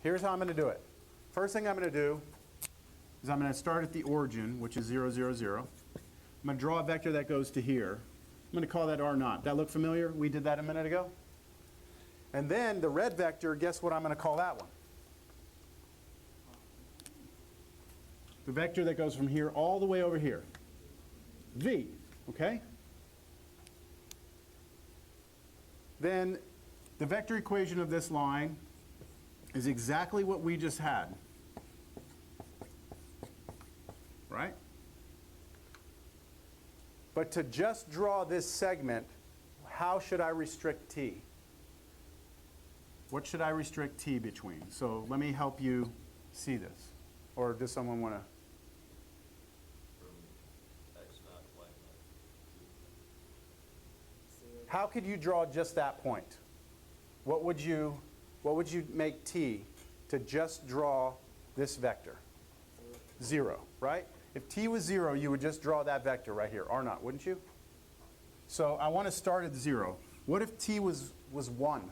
Here's how I'm going to do it. First thing I'm going to do is I'm going to start at the origin, which is 0, 0, 0. I'm going to draw a vector that goes to here. I'm going to call that R naught. That look familiar? We did that a minute ago. And then the red vector, guess what I'm going to call that one? The vector that goes from here all the way over here. V, okay? Then the vector equation of this line is exactly what we just had. Right? But to just draw this segment, how should I restrict t? What should I restrict t between? So let me help you see this. Or does someone want to? How could you draw just that point? What would you make t to just draw this vector? 0, right? If t was 0, you would just draw that vector right here, R naught, wouldn't you? So I want to start at 0. What if t was 1?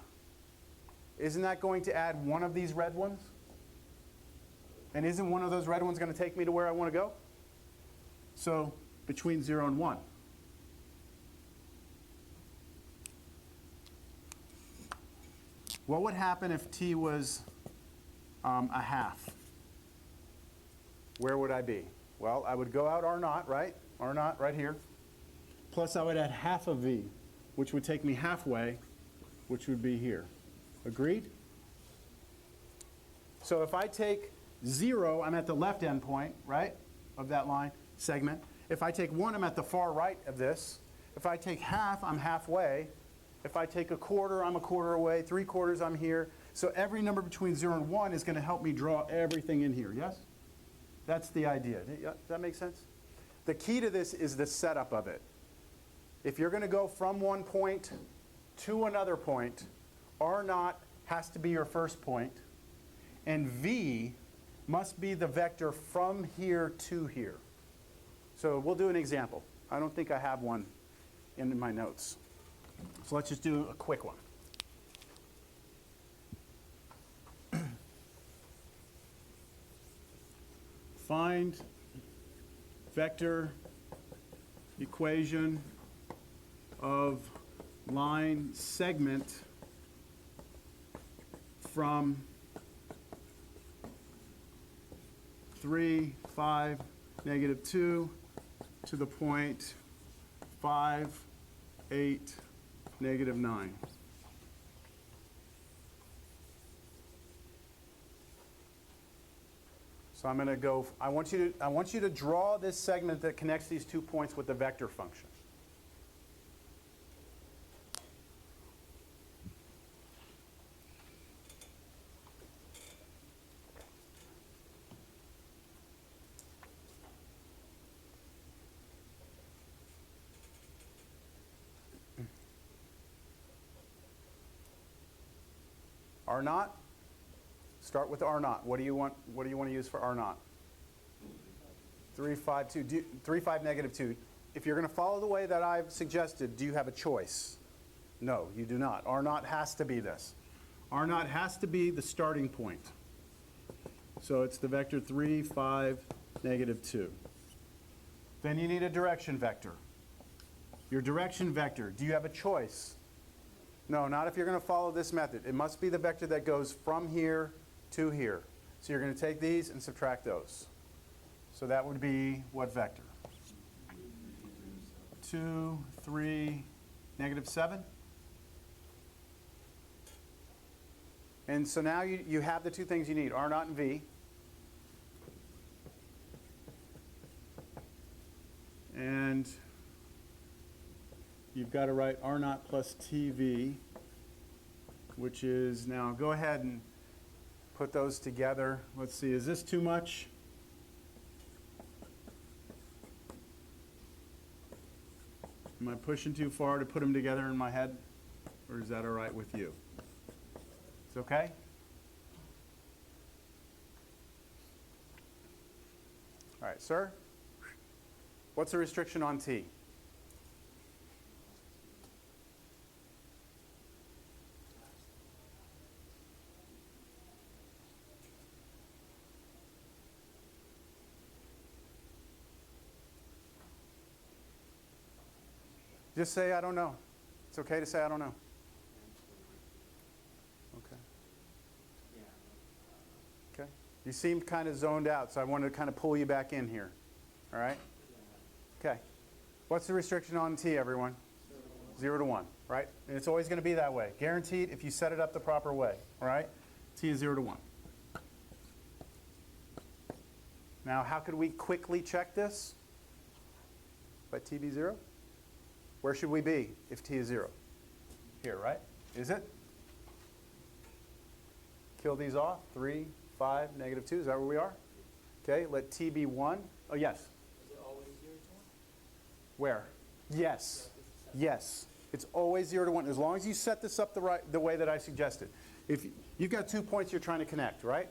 Isn't that going to add one of these red ones? And isn't one of those red ones going to take me to where I want to go? So between 0 and 1. What would happen if t was a half? Where would I be? Well, I would go out R naught, right? R naught right here. Plus I would add half of v, which would take me halfway, which would be here. Agreed? So if I take 0, I'm at the left end point, right, of that line segment. If I take 1, I'm at the far right of this. If I take half, I'm halfway. If I take a quarter, I'm a quarter away. 3/4, I'm here. So every number between 0 and 1 is going to help me draw everything in here, yes? That's the idea. Does that make sense? The key to this is the setup of it. If you're going to go from one point to another point, R0 has to be your first point, and V must be the vector from here to here. So we'll do an example. I don't think I have one in my notes. So let's just do a quick one. Find vector equation of line segment from 3, 5, -2 to the point 5, 8, -9. So I'm going to go, I want you to draw this segment that connects these 2 points with the vector function. R0, start with R0. What do you want to use for R0? 3, 5, 2. 3, 5, -2. If you're going to follow the way that I've suggested, do you have a choice? No, you do not. R0 has to be this. R0 has to be the starting point. So it's the vector 3, 5, -2. Then you need a direction vector. Your direction vector, do you have a choice? No, not if you're going to follow this method. It must be the vector that goes from here to here. So you're going to take these and subtract those. So that would be what vector? 2, 3, -7. And so now you have the two things you need, R0 and V. And you've got to write R0 plus TV, which is, now go ahead and put those together. Let's see, is this too much? Am I pushing too far to put them together in my head? Or is that all right with you? It's okay? All right, sir? What's the restriction on T? Just say, I don't know. It's okay to say, I don't know. Okay. Okay. You seemed kind of zoned out, so I wanted to kind of pull you back in here. All right? Okay. What's the restriction on T, everyone? 0 to 1, right? And it's always going to be that way. Guaranteed if you set it up the proper way. All right? T is 0 to 1. Now, how could we quickly check this? Let T be 0? Where should we be if T is 0? Here, right? Is it? Kill these off. 3, 5, -2. Is that where we are? Okay, let T be 1. Oh, yes. Is it always 0 to 1? Where? Yes. Yes. It's always 0 to 1, as long as you set this up the way that I suggested. If you've got 2 points you're trying to connect, right?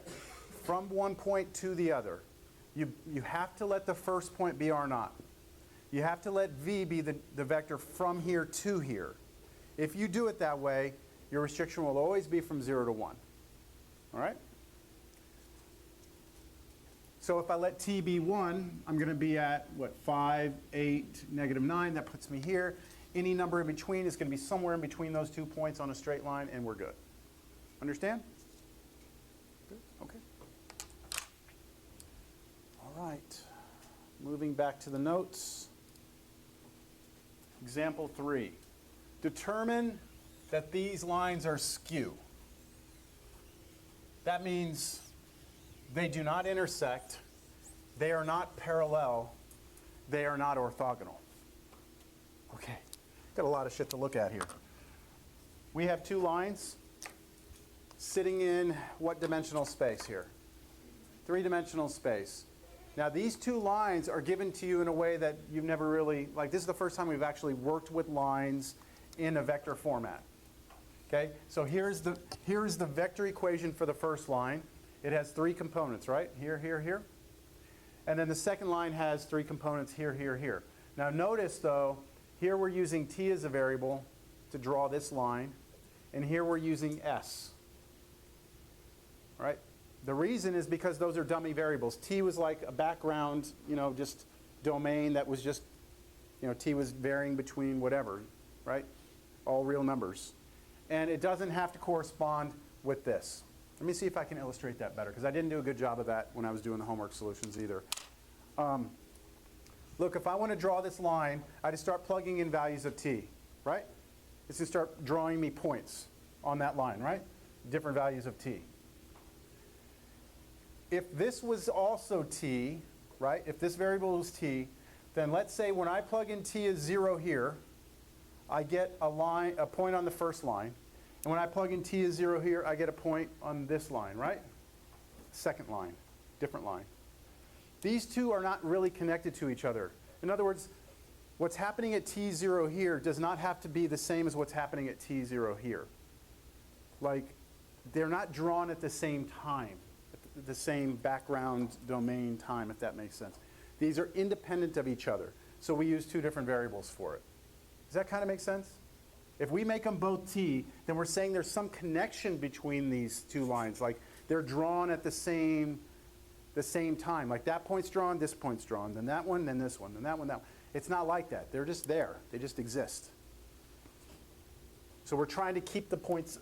From one point to the other, you have to let the first point be R0. You have to let V be the vector from here to here. If you do it that way, your restriction will always be from 0 to 1. All right? So if I let T be 1, I'm going to be at, what, 5, 8, -9. That puts me here. Any number in between is going to be somewhere in between those 2 points on a straight line, and we're good. Understand? Good? Okay. All right. Moving back to the notes. Example 3. Determine that these lines are skew. That means they do not intersect, they are not parallel, they are not orthogonal. Okay, got a lot of shit to look at here. we have two lines sitting in what dimensional space here? Three-dimensional space. Now these two lines are given to you in a way that you've never really, like this is the first time we've actually worked with lines in a vector format. Okay, so here's the vector equation for the first line. It has three components, right? Here, here, here. And then the second line has three components here, here, here. Now notice though, here we're using t as a variable to draw this line, and here we're using s. Right? The reason is because those are dummy variables. T was like a background, just domain that was just, t was varying between whatever, right? All real numbers. And it doesn't have to correspond with this. Let me see if I can illustrate that better, because I didn't do a good job of that when I was doing the homework solutions either. Look, if I want to draw this line, I just start plugging in values of t, right? It's going to start drawing me points on that line, right? Different values of t. If this was also t, right? If this variable was t, then let's say when I plug in t as 0 here, I get a point on the first line. And when I plug in t as 0 here, I get a point on this line, right? Second line, different line. These two are not really connected to each other. In other words, what's happening at t0 here does not have to be the same as what's happening at t0 here. Like, they're not drawn at the same time, at the same background domain time, if that makes sense. These are independent of each other. So we use two different variables for it. Does that kind of make sense? If we make them both t, then we're saying there's some connection between these two lines. Like they're drawn at the same time. Like that point's drawn, this point's drawn, then that one, then this one, then that one, that one. It's not like that. They're just there. They just exist. So we're trying to keep the points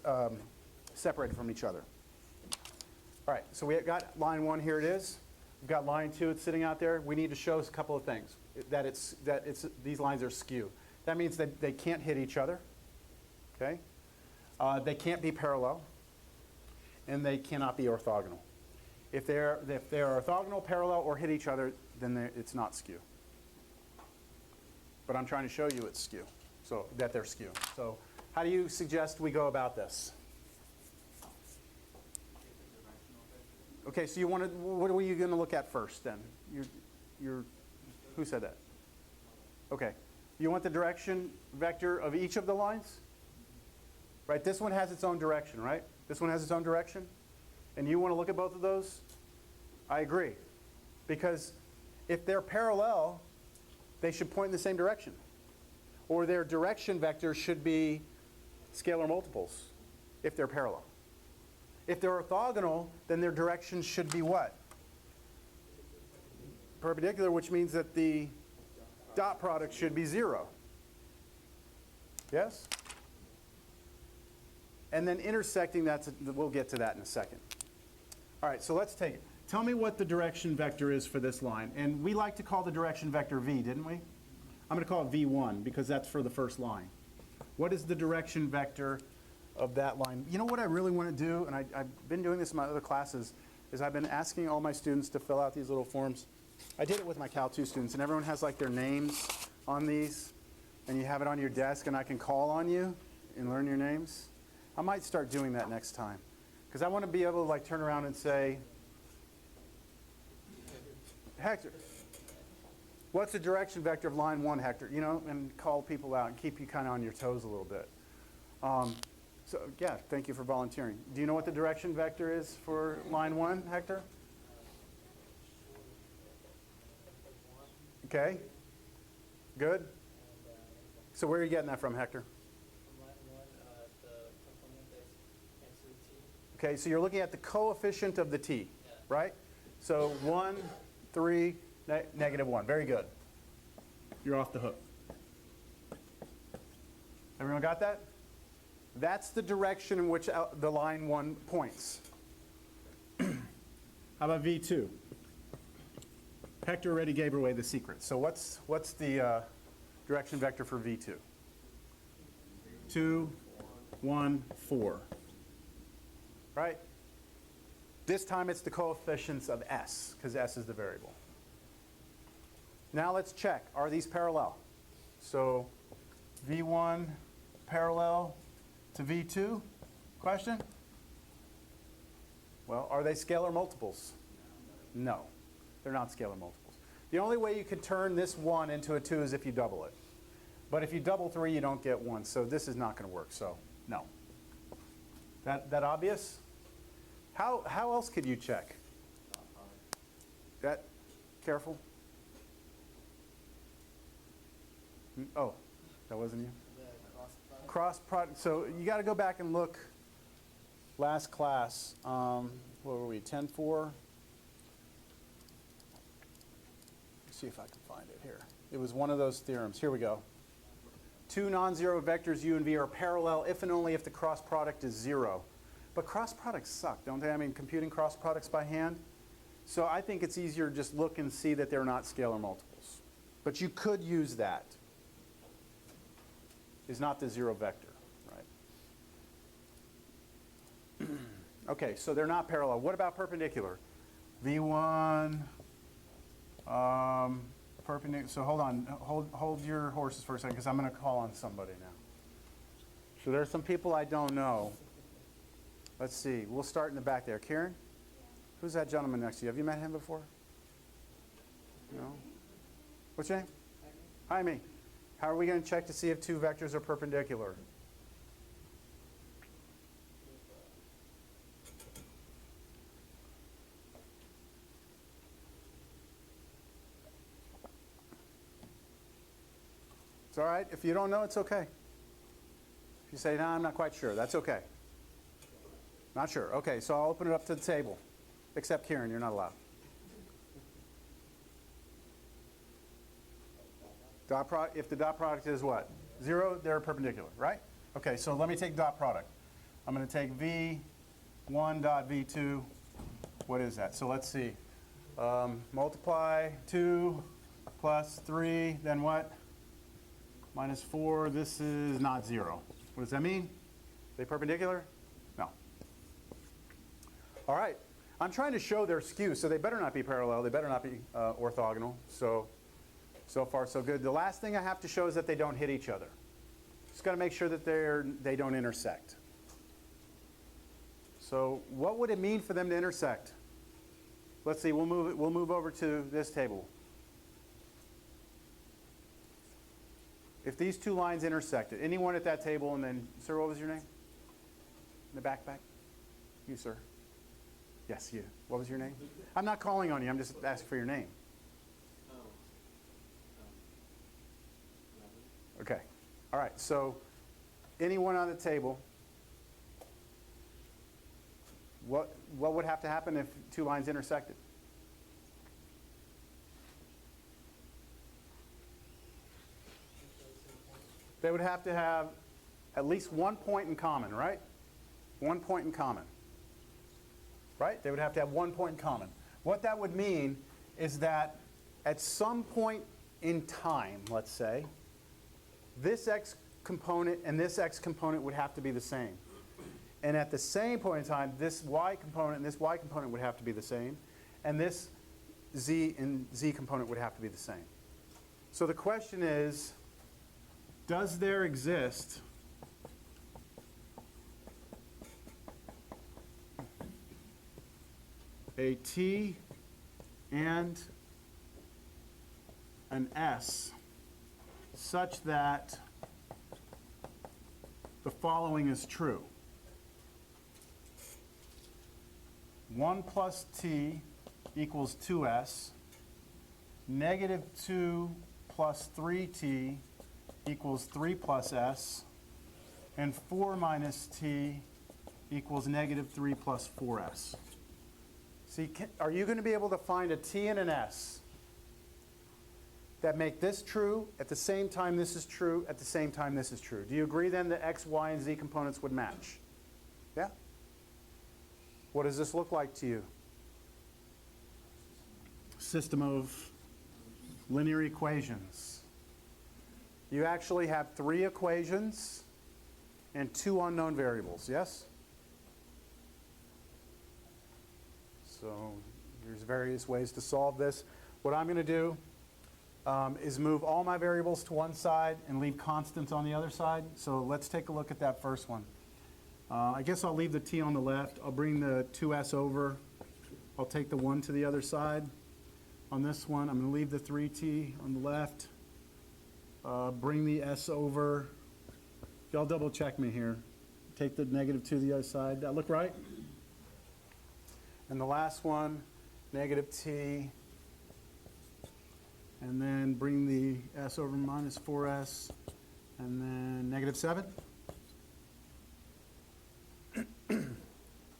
separated from each other. All right, so we got line 1, here it is. We've got line 2, it's sitting out there. We need to show us a couple of things. That these lines are skew. That means that they can't hit each other. Okay? They can't be parallel, and they cannot be orthogonal. If they're orthogonal, parallel, or hit each other, then it's not skew. But I'm trying to show you it's skew, so that they're skew. So how do you suggest we go about this? Okay, so what are you going to look at first then? Who said that? Okay. You want the direction vector of each of the lines? Right, this one has its own direction, right? This one has its own direction? And you want to look at both of those? I agree. Because if they're parallel, they should point in the same direction. Or their direction vector should be scalar multiples if they're parallel. If they're orthogonal, then their direction should be what? Perpendicular, which means that the dot product should be 0. Yes? And then intersecting, we'll get to that in a second. All right, so let's take it. Tell me what the direction vector is for this line. And we like to call the direction vector v, didn't we? I'm going to call it v1 because that's for the first line. What is the direction vector of that line? You know what I really want to do, and I've been doing this in my other classes, is I've been asking all my students to fill out these little forms. I did it with my Cal 2 students, and everyone has like their names on these, and you have it on your desk, and I can call on you and learn your names. I might start doing that next time, because I want to be able to like turn around and say, Hector, what's the direction vector of line 1, Hector? You know, and call people out and keep you kind of on your toes a little bit. So yeah, thank you for volunteering. Do you know what the direction vector is for line 1, Hector? Okay. Good. So where are you getting that from, Hector? From line 1, the component that's next to the t. Okay, so you're looking at the coefficient of the t, Yeah. right? So 1, 3, negative 1. Very good. You're off the hook. Everyone got that? That's the direction in which the line 1 points. How about V2? Hector already gave away the secret. So what's the direction vector for V2? 2, 1, 4. Right? This time it's the coefficients of s, because s is the variable. Now let's check. Are these parallel? So V1 parallel to V2? Question? Well, are they scalar multiples? No, they're not scalar multiples. The only way you could turn this 1 into a 2 is if you double it. But if you double 3, you don't get 1. So this is not going to work. So no. That obvious? How else could you check? That careful. Oh, that wasn't you? The Cross product. So you got to go back and look. Last class, what were we? 10-4. Let's see if I can find it here. It was one of those theorems. Here we go. Two non-zero vectors u and v are parallel if and only if the cross product is 0. But cross products suck, don't they? I mean, computing cross products by hand. So I think it's easier to just look and see that they're not scalar multiples. But you could use that. Is not the 0 vector, right? Okay, so they're not parallel. What about perpendicular? V1, perpendicular. So hold on, hold your horses for a second, because I'm going to call on somebody now. So there's some people I don't know. Let's see. We'll start in the back there. Kieran? Who's that gentleman next to you? Have you met him before? No? What's your name? Jaime. How are we going to check to see if two vectors are perpendicular? It's all right. If you don't know, it's okay. If you say, no, I'm not quite sure, that's okay. Not sure. Okay, so I'll open it up to the table. Except Kieran, you're not allowed. If the dot product is what? 0, they're perpendicular, right? Okay, so let me take dot product. I'm going to take V1 dot V2. What is that? So let's see. Multiply 2 plus 3, then what? Minus 4. This is not 0. What does that mean? Are they perpendicular? No. All right. I'm trying to show their skew, so they better not be parallel. They better not be orthogonal. So far, so good. The last thing I have to show is that they don't hit each other. Just got to make sure that they don't intersect. So what would it mean for them to intersect? Let's see. We'll move over to this table. If these two lines intersected, anyone at that table, and then, sir, what was your name? In the backpack? You, sir. Yes, you. What was your name? I'm not calling on you. I'm just asking for your name. Okay. All right. So anyone on the table, what would have to happen if two lines intersected? They would have to have at least one point in common, right? 1 point in common. Right? They would have to have 1 point in common. What that would mean is that at some point in time, let's say, this x component and this x component would have to be the same. And at the same point in time, this y component and this y component would have to be the same. And this z and z component would have to be the same. So the question is, does there exist a t and an s such that the following is true? 1 plus t equals 2s. Negative 2 plus 3t equals 3 plus s. And 4 minus t equals negative 3 plus 4s. See, are you going to be able to find a t and an s that make this true at the same time this is true, at the same time this is true? Do you agree then that x, y, and z components would match? Yeah? What does this look like to you? System of linear equations. You actually have 3 equations and 2 unknown variables, yes? So there's various ways to solve this. What I'm going to do is move all my variables to one side and leave constants on the other side. So let's take a look at that first one. I guess I'll leave the t on the left. I'll bring the 2s over. I'll take the 1 to the other side. On this one, I'm going to leave the 3t on the left. Bring the s over. Y'all double check me here. Take the negative 2 to the other side. That look right? And the last one, negative t. And then bring the s over minus 4s. And then negative 7.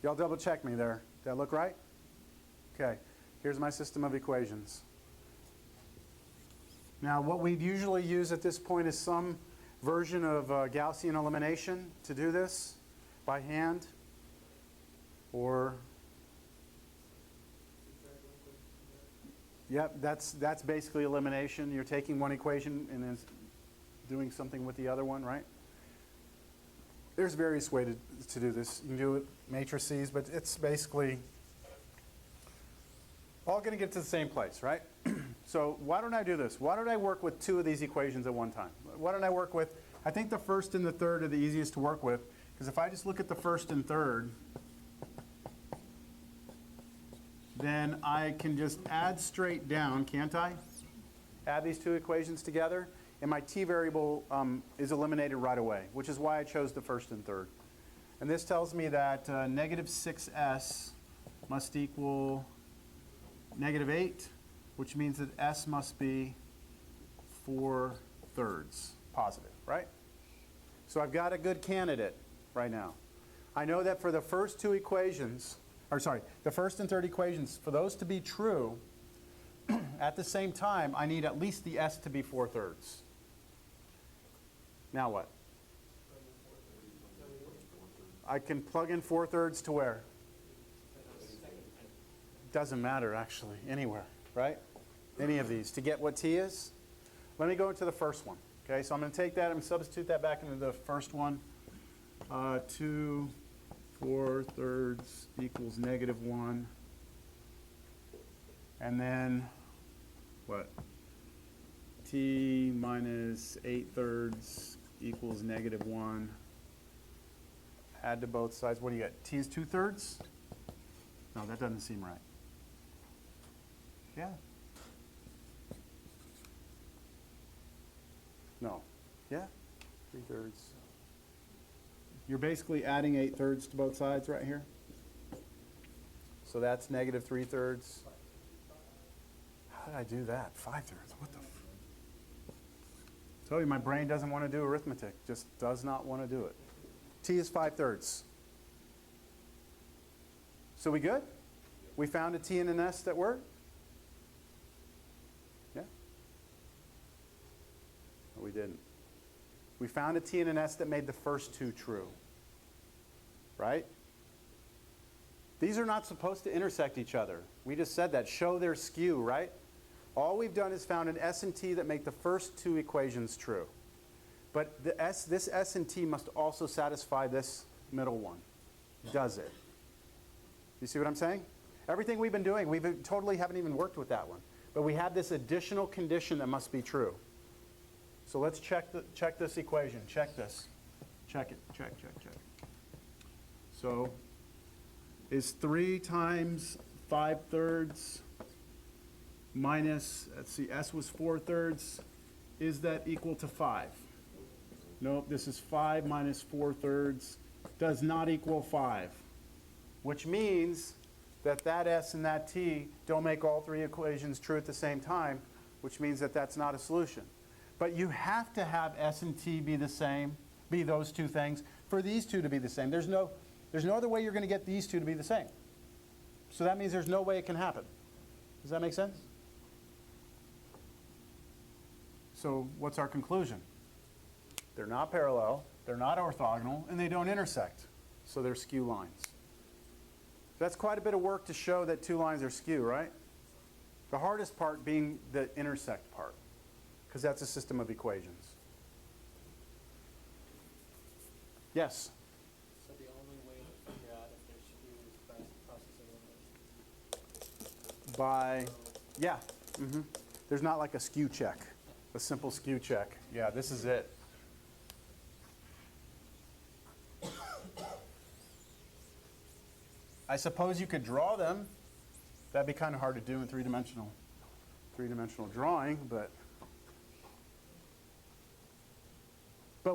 Y'all double check me there. That look right? Okay. Here's my system of equations. Now, what we'd usually use at this point is some version of Gaussian elimination to do this by hand, or yep, that's basically elimination. You're taking one equation and then doing something with the other one, right? There's various ways to do this. You can do it matrices, but it's basically all going to get to the same place, right? So why don't I do this? Why don't I work with 2 of these equations at one time? Why don't I work with, I think the first and the third are the easiest to work with, because if I just look at the first and third, then I can just add straight down, can't I? Add these 2 equations together, and my t variable is eliminated right away, which is why I chose the first and third. And this tells me that negative 6s must equal negative 8, which means that s must be 4/3 positive, right? So I've got a good candidate right now. I know that for the first 2 equations, or sorry, the first and third equations, for those to be true, at the same time, I need at least the s to be 4/3. Now what? I can plug in 4/3 to where? Doesn't matter, actually, anywhere, right? Any of these. To get what t is? Let me go into the first one. Okay, so I'm going to take that and substitute that back into the first one. 2 4/3 equals negative 1. And then, what? T minus 8/3 equals negative 1. Add to both sides. What do you get? T is 2/3? No, that doesn't seem right. Yeah. No. Yeah? 3/3. You're basically adding 8/3 to both sides right here. So that's negative 3/3. How did I do that? 5/3. What the? Tell you, my brain doesn't want to do arithmetic. Just does not want to do it. T is 5/3. So we good? We found a t and an s that work? Yeah? No, we didn't. We found a t and an s that made the first 2 true. Right? These are not supposed to intersect each other. We just said that. Show their skew, right? All we've done is found an s and t that make the first 2 equations true. But this s and t must also satisfy this middle one. Does it? You see what I'm saying? Everything we've been doing, we totally haven't even worked with that one. But we have this additional condition that must be true. So let's check this equation. Check this. Check it. Check. So is 3 times 5/3 minus, let's see, s was 4/3. Is that equal to 5? Nope, this is 5 minus 4/3 does not equal 5, which means that that s and that t don't make all 3 equations true at the same time, which means that that's not a solution. But you have to have s and t be the same, be those 2 things, for these 2 to be the same. There's no other way you're going to get these 2 to be the same. So that means there's no way it can happen. Does that make sense? So what's our conclusion? They're not parallel, they're not orthogonal, and they don't intersect. So they're skew lines. That's quite a bit of work to show that 2 lines are skew, right? The hardest part being the intersect part, because that's a system of equations. Yes? So the only way to figure out if they're skew is by process elimination. By, yeah. There's not like a skew check, a simple skew check. Yeah, this is it. I suppose you could draw them. That'd be kind of hard to do in three-dimensional drawing, but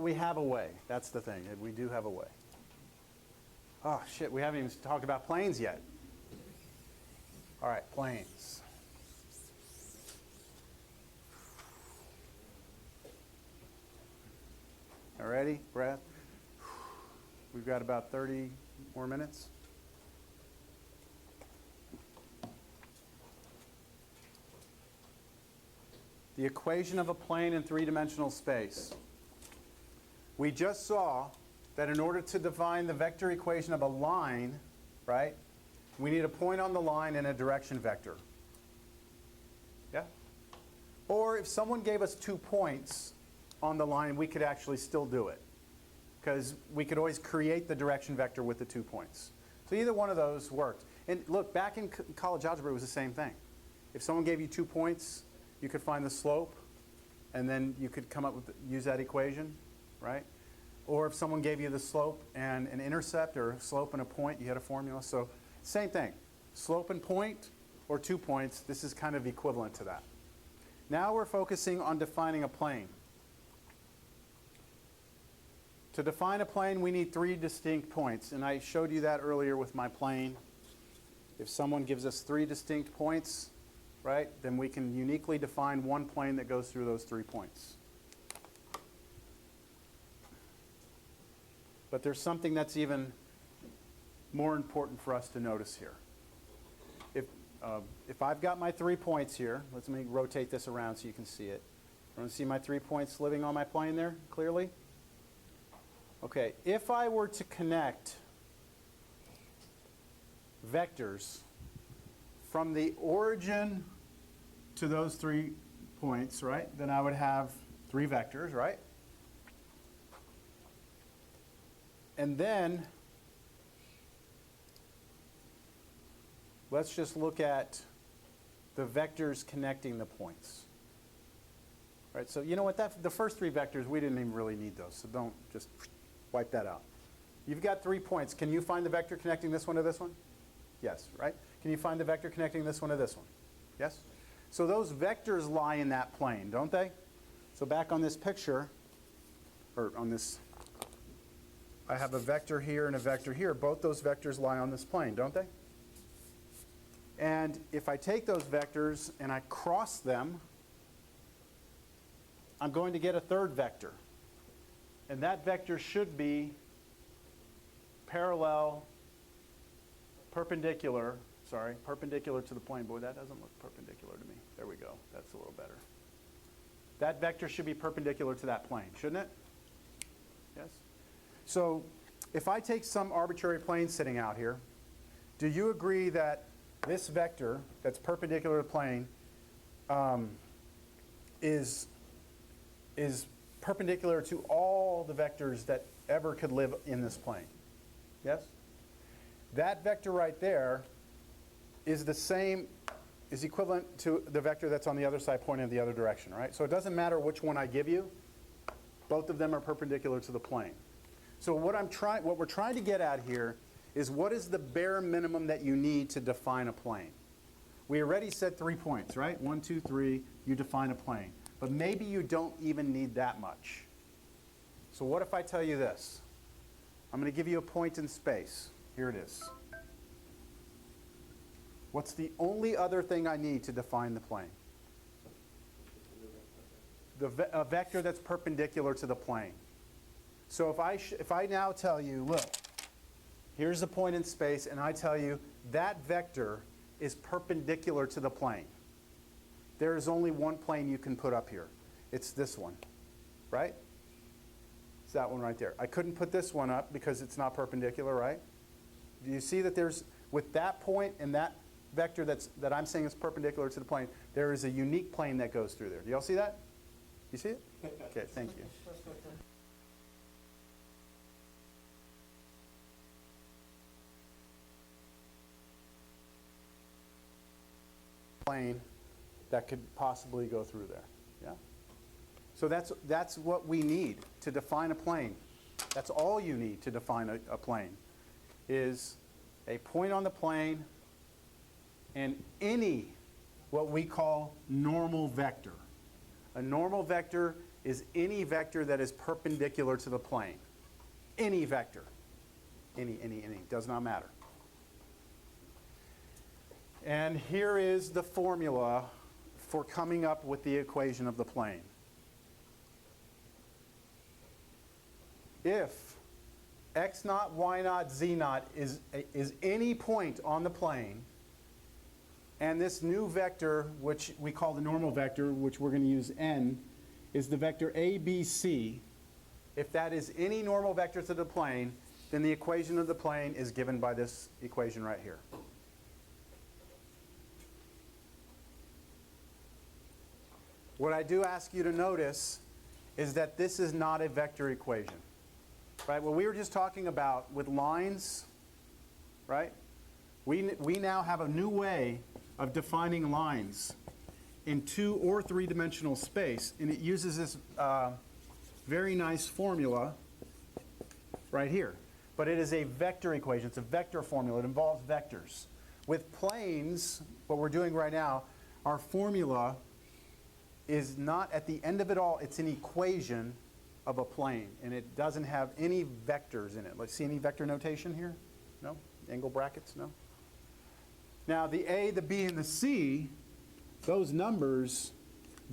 we have a way. That's the thing. We do have a way. Oh, shit, we haven't even talked about planes yet. All right, planes. All ready, breath. We've got about 30 more minutes. The equation of a plane in three-dimensional space. We just saw that in order to define the vector equation of a line, right, we need a point on the line and a direction vector. Yeah? Or if someone gave us 2 points on the line, we could actually still do it, because we could always create the direction vector with the 2 points. So either one of those worked. And look, back in college algebra, it was the same thing. If someone gave you 2 points, you could find the slope, and then you could come up with, use that equation, right? Or if someone gave you the slope and an intercept, or slope and a point, you had a formula. So same thing, slope and point, or 2 points, this is kind of equivalent to that. Now we're focusing on defining a plane. To define a plane, we need 3 distinct points, and I showed you that earlier with my plane. If someone gives us 3 distinct points, right, then we can uniquely define one plane that goes through those 3 points. But there's something that's even more important for us to notice here. If I've got my 3 points here, let me rotate this around so you can see it. You want to see my 3 points living on my plane there clearly? Okay, if I were to connect vectors from the origin to those 3 points, right, then I would have 3 vectors, right? And then let's just look at the vectors connecting the points. Right, so you know what, the first 3 vectors, we didn't even really need those, so don't just wipe that out. You've got 3 points. Can you find the vector connecting this one to this one? Yes, right? Can you find the vector connecting this one to this one? Yes? So those vectors lie in that plane, don't they? So back on this picture, or on this, I have a vector here and a vector here. Both those vectors lie on this plane, don't they? And if I take those vectors and I cross them, I'm going to get a 3rd vector. And that vector should be perpendicular to the plane. Boy, that doesn't look perpendicular to me. There we go. That's a little better. That vector should be perpendicular to that plane, shouldn't it? Yes? So if I take some arbitrary plane sitting out here, do you agree that this vector that's perpendicular to the plane is perpendicular to all the vectors that ever could live in this plane? Yes? That vector right there is the same, is equivalent to the vector that's on the other side pointing in the other direction, right? So it doesn't matter which one I give you, both of them are perpendicular to the plane. So what we're trying to get at here is, what is the bare minimum that you need to define a plane? We already said 3 points, right? 1, 2, 3, you define a plane. But maybe you don't even need that much. So what if I tell you this? I'm going to give you a point in space. Here it is. What's the only other thing I need to define the plane? A vector that's perpendicular to the plane. So if I now tell you, look, here's the point in space, and I tell you that vector is perpendicular to the plane, there is only one plane you can put up here. It's this one, right? It's that one right there. I couldn't put this one up because it's not perpendicular, right? Do you see that there's, with that point and that vector that I'm saying is perpendicular to the plane, there is a unique plane that goes through there. Do y'all see that? You see it? Okay, thank you. Plane that could possibly go through there. Yeah. So that's what we need to define a plane. That's all you need to define a plane, is a point on the plane, and any what we call normal vector. A normal vector is any vector that is perpendicular to the plane. Any vector. Any, does not matter. And here is the formula for coming up with the equation of the plane. If x naught, y naught, z naught is any point on the plane, and this new vector, which we call the normal vector, which we're going to use n, is the vector ABC. If that is any normal vector to the plane, then the equation of the plane is given by this equation right here. What I do ask you to notice is that this is not a vector equation. Right? What we were just talking about with lines, right? We now have a new way of defining lines in 2 or 3-dimensional space, and it uses this very nice formula right here. But it is a vector equation. It's a vector formula. It involves vectors. With planes, what we're doing right now, our formula is not at the end of it all. It's an equation of a plane, and it doesn't have any vectors in it. Let's see any vector notation here? No? Angle brackets? No? Now, the A, the B, and the C, those numbers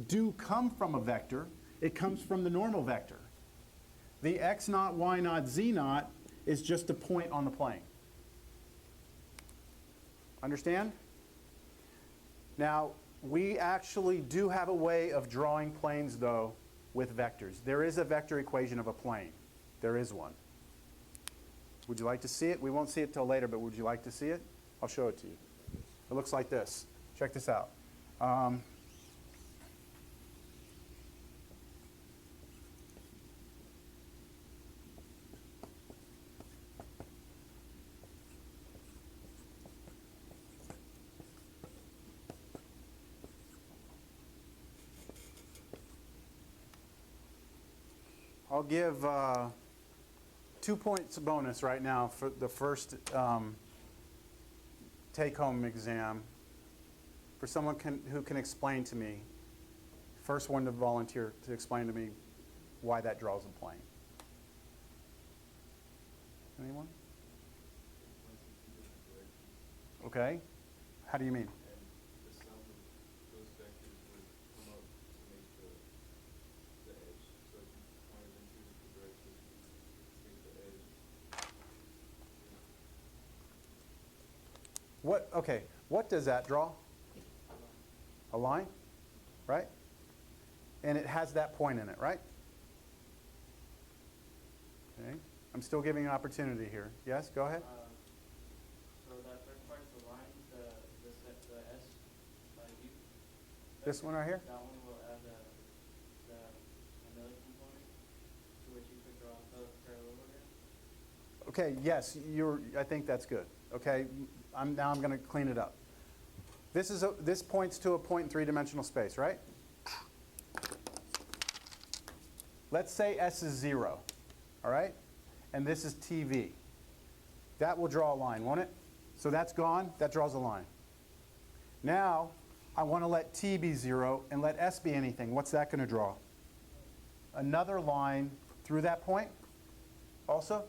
do come from a vector. It comes from the normal vector. The x naught, y naught, z naught is just a point on the plane. Understand? Now, we actually do have a way of drawing planes, though, with vectors. There is a vector equation of a plane. There is one. Would you like to see it? We won't see it till later, but would you like to see it? I'll show it to you. It looks like this. Check this out. I'll give 2 points bonus right now for the first take-home exam for someone who can explain to me, first one to volunteer to explain to me why that draws a plane. Anyone? Okay. How do you mean? What does that draw? A line, right? And it has that point in it, right? Okay. I'm still giving you an opportunity here. Yes, go ahead. So that first part is the line, the S U. This one right here? That one will add another component to which you could draw a parallelogram. Okay, yes, I think that's good. Okay, now I'm going to clean it up. This points to a point in 3-dimensional space, right? Let's say S is 0, all right? And this is TV. That will draw a line, won't it? So that's gone. That draws a line. Now, I want to let T be 0 and let S be anything. What's that going to draw? Another line through that point also.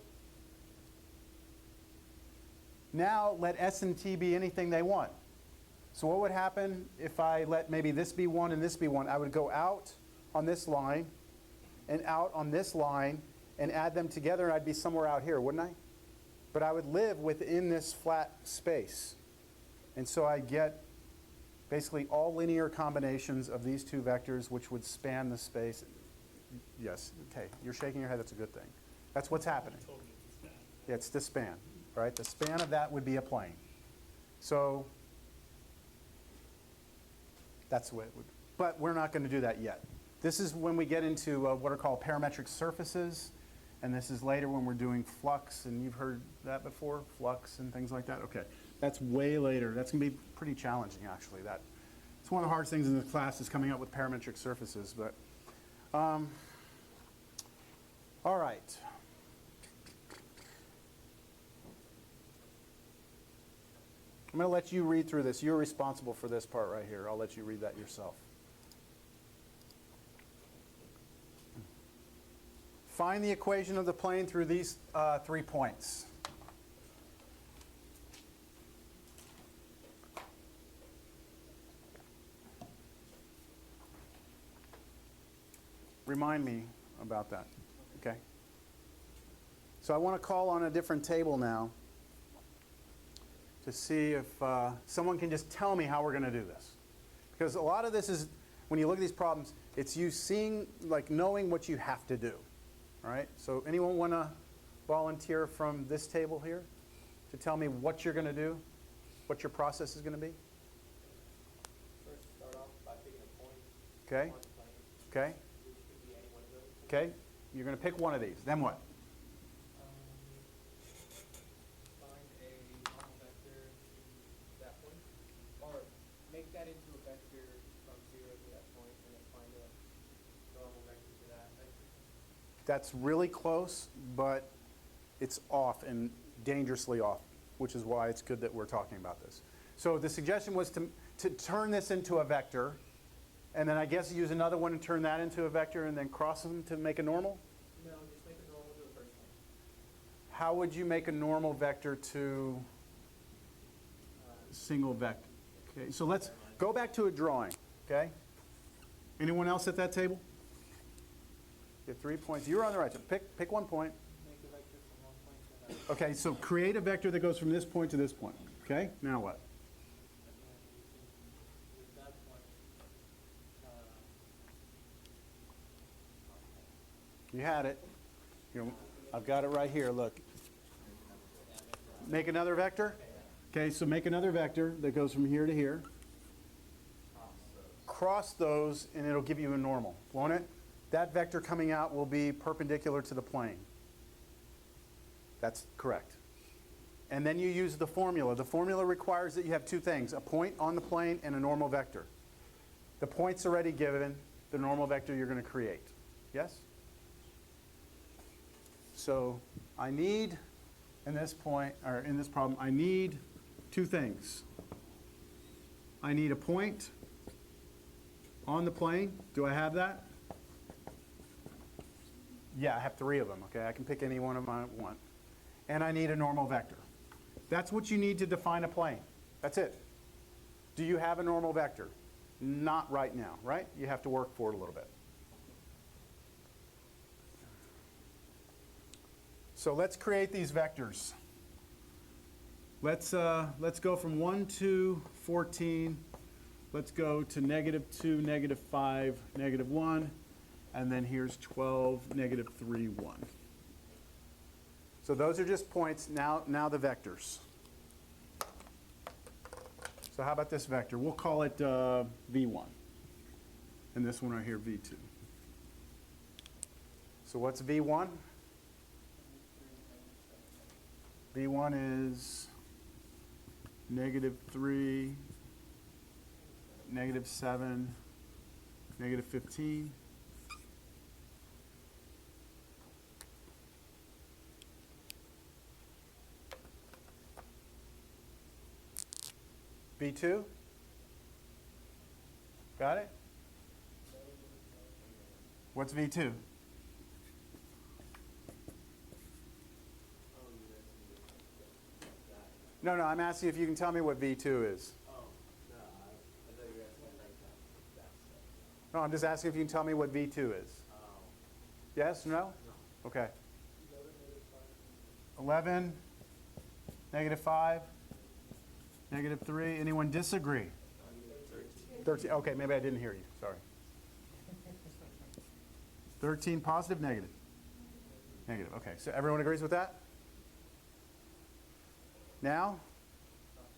Now, let S and T be anything they want. So what would happen if I let maybe this be 1 and this be 1? I would go out on this line and out on this line and add them together, and I'd be somewhere out here, wouldn't I? But I would live within this flat space. And so I get basically all linear combinations of these two vectors, which would span the space. Yes, okay, you're shaking your head, that's a good thing. That's what's happening. Yeah, it's the span, right? The span of that would be a plane. So that's the way it would. But we're not going to do that yet. This is when we get into what are called parametric surfaces, and this is later when we're doing flux, and you've heard that before, flux and things like that. Okay, that's way later. That's going to be pretty challenging, actually. It's one of the hardest things in the class is coming up with parametric surfaces. But all right. I'm going to let you read through this. You're responsible for this part right here. I'll let you read that yourself. Find the equation of the plane through these 3 points. Remind me about that, okay? So I want to call on a different table now to see if someone can just tell me how we're going to do this. Because a lot of this is, when you look at these problems, it's you seeing, like knowing what you have to do. All right? So anyone want to volunteer from this table here to tell me what you're going to do, what your process is going to be? First, start off by picking a point. Okay. On the plane. Okay. Which could be any one of those. Okay. You're going to pick one of these. Then what? Find a normal vector to that point, or make that into a vector from 0 to that point, and then find a normal vector to that vector. That's really close, but it's off and dangerously off, which is why it's good that we're talking about this. So the suggestion was to turn this into a vector, and then I guess use another one and turn that into a vector, and then cross them to make a normal? No, just make a normal to the first one. How would you make a normal vector to single vector? Okay, so let's go back to a drawing, okay? Anyone else at that table? You have 3 points. You're on the right, so pick 1 point. Make a vector from one point to another. Okay, so create a vector that goes from this point to this point, okay? Now what? With that point, You had it. Here, I've got it right here, look. Make another vector? Okay, so make another vector that goes from here to here. Cross those, and it'll give you a normal, won't it? That vector coming out will be perpendicular to the plane. That's correct. And then you use the formula. The formula requires that you have 2 things, a point on the plane and a normal vector. The point's already given, the normal vector you're going to create. Yes? So I need, in this point, or in this problem, I need 2 things. I need a point on the plane. Do I have that? Yeah, I have 3 of them, okay? I can pick any one of them I want. And I need a normal vector. That's what you need to define a plane. That's it. Do you have a normal vector? Not right now, right? You have to work for it a little bit. So let's create these vectors. Let's go from 1 to 14. Let's go to -2, -5, -1. And then here's 12, -3, 1. So those are just points. Now the vectors. So how about this vector? We'll call it V1. And this one right here, V2. So what's V1? V1 is -3, -7, -15. V2? Got it? What's V2? No, I'm asking if you can tell me what V2 is. No, I'm just asking if you can tell me what V2 is. Yes? No? Okay. 11, -5, -3. Anyone disagree? 13. Okay, maybe I didn't hear you. Sorry. 13, positive, negative? Negative. Okay, so everyone agrees with that? Now,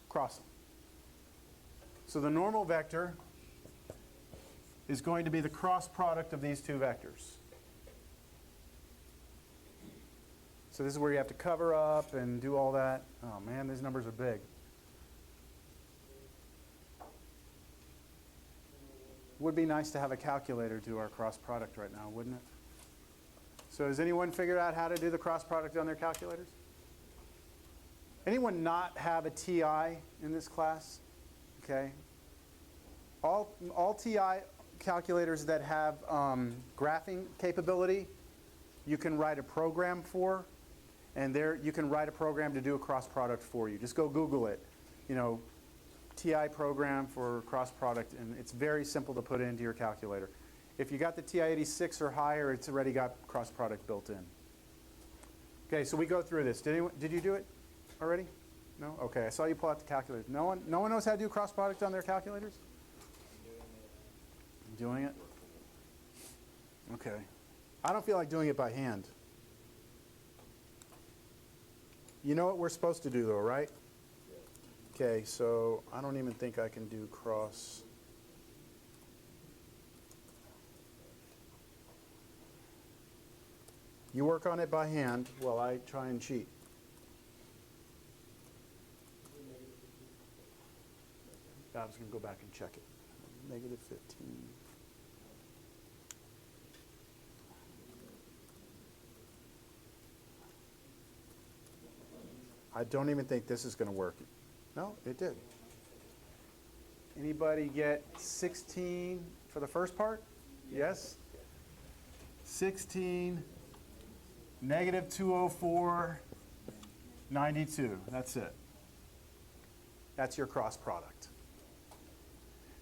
cross them. So the normal vector is going to be the cross product of these 2 vectors. So this is where you have to cover up and do all that. Oh man, these numbers are big. Would be nice to have a calculator do our cross product right now, wouldn't it? So has anyone figured out how to do the cross product on their calculators? Anyone not have a TI in this class? Okay. All TI calculators that have graphing capability, you can write a program for, and there you can write a program to do a cross product for you. Just go Google it. You know, TI program for cross product, and it's very simple to put into your calculator. If you got the TI-86 or higher, it's already got cross product built in. Okay, so we go through this. Did you do it already? No? Okay, I saw you pull out the calculator. No one knows how to do cross product on their calculators? Doing it? Okay. I don't feel like doing it by hand. You know what we're supposed to do though, right? Okay, so I don't even think I can do cross. You work on it by hand while I try and cheat. I was going to go back and check it. Negative 15. I don't even think this is going to work. No, it did. Anybody get 16 for the first part? Yes? 16, negative 204, 92. That's it. That's your cross product.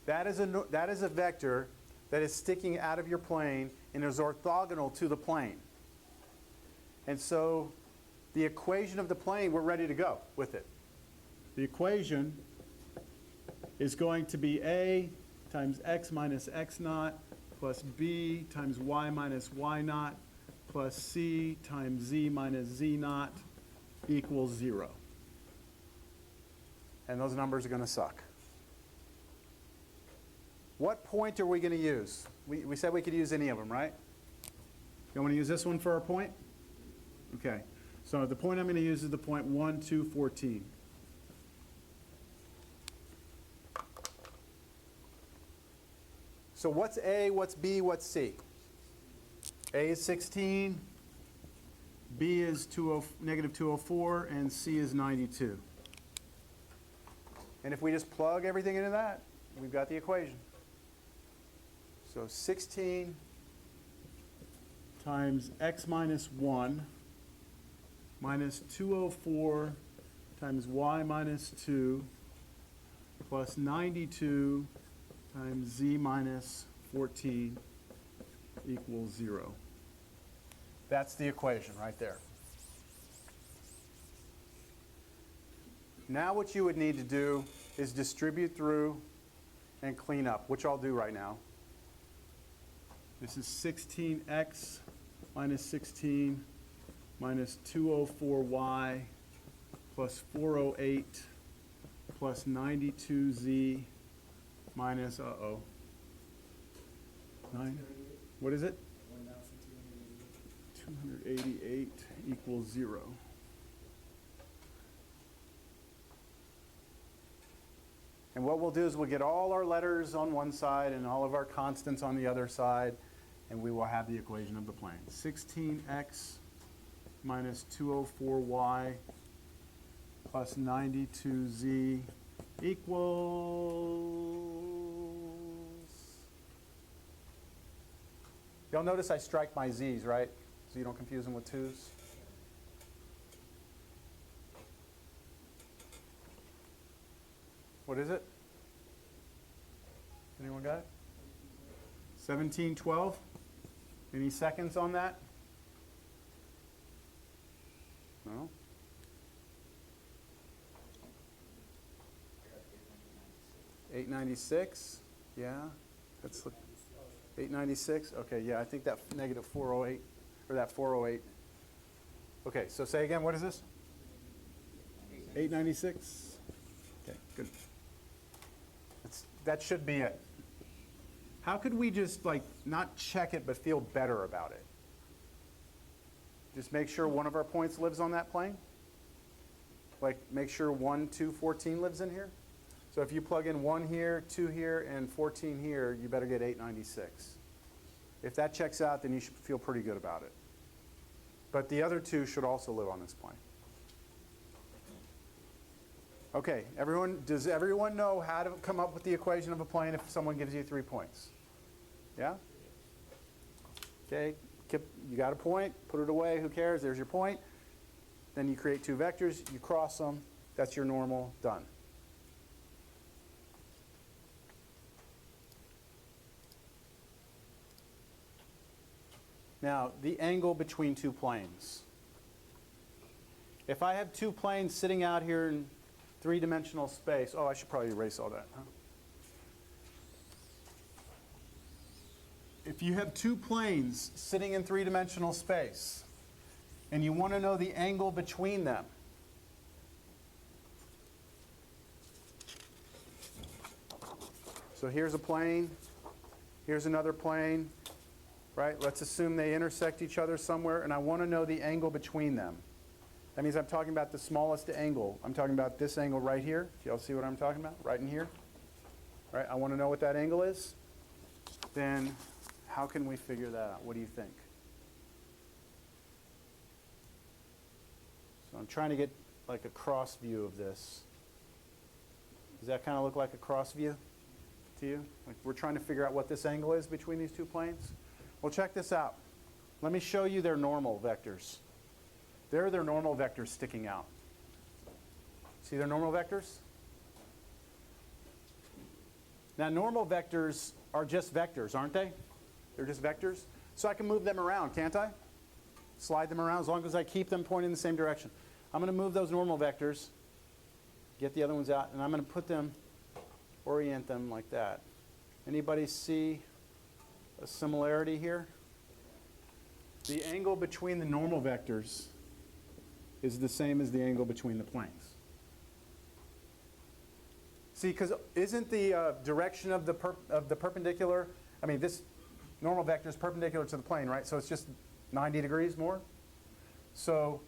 That is a vector that is sticking out of your plane and is orthogonal to the plane. And so the equation of the plane, we're ready to go with it. The equation is going to be A times x minus x naught plus B times y minus y naught plus C times z minus z naught equals 0. And those numbers are going to suck. What point are we going to use? We said we could use any of them, right? You want to use this one for our point? Okay. So the point I'm going to use is the point 1, 2, 14. So what's A, what's B, what's C? A is 16, B is negative 204, and C is 92. And if we just plug everything into that, we've got the equation. So 16 times x minus 1 minus 204 times y minus 2 plus 92 times z minus 14 equals 0. That's the equation right there. Now what you would need to do is distribute through and clean up, which I'll do right now. This is 16x minus 16 minus 204y plus 408 plus 92z minus, 9. What is it? 288 equals 0. And what we'll do is we'll get all our letters on one side and all of our constants on the other side, and we will have the equation of the plane. 16x minus 204y plus 92z equals... You'll notice I strike my z's, right? So you don't confuse them with 2's. What is it? Anyone got it? 1712? Any seconds on that? No? $896? Yeah. Let's look. 896? Okay, yeah, I think that negative 408, or that 408. Okay, so say again, what is this? 896? Okay, good. That should be it. How could we just, like, not check it, but feel better about it? Just make sure one of our points lives on that plane? Like, make sure 1, 2, 14 lives in here? So if you plug in 1 here, 2 here, and 14 here, you better get 896. If that checks out, then you should feel pretty good about it. But the other two should also live on this plane. Okay, does everyone know how to come up with the equation of a plane if someone gives you 3 points? Yeah? Okay, you got a point, put it away, who cares? There's your point. Then you create 2 vectors, you cross them, that's your normal, done. Now, the angle between 2 planes. If I have 2 planes sitting out here in 3-dimensional space, I should probably erase all that, huh? If you have 2 planes sitting in 3-dimensional space, and you want to know the angle between them, so here's a plane, here's another plane, right? Let's assume they intersect each other somewhere, and I want to know the angle between them. That means I'm talking about the smallest angle. I'm talking about this angle right here. Do y'all see what I'm talking about? Right in here. Right? I want to know what that angle is. Then how can we figure that out? What do you think? So I'm trying to get like a cross view of this. Does that kind of look like a cross view to you? Like we're trying to figure out what this angle is between these 2 planes? Well, check this out. Let me show you their normal vectors. There are their normal vectors sticking out. See their normal vectors? Now, normal vectors are just vectors, aren't they? They're just vectors. So I can move them around, can't I? Slide them around as long as I keep them pointing in the same direction. I'm going to move those normal vectors, get the other ones out, and I'm going to put them, orient them like that. Anybody see a similarity here? The angle between the normal vectors is the same as the angle between the planes. See, because isn't the direction of the perpendicular, I mean, this normal vector is perpendicular to the plane, right? So it's just 90 degrees more. So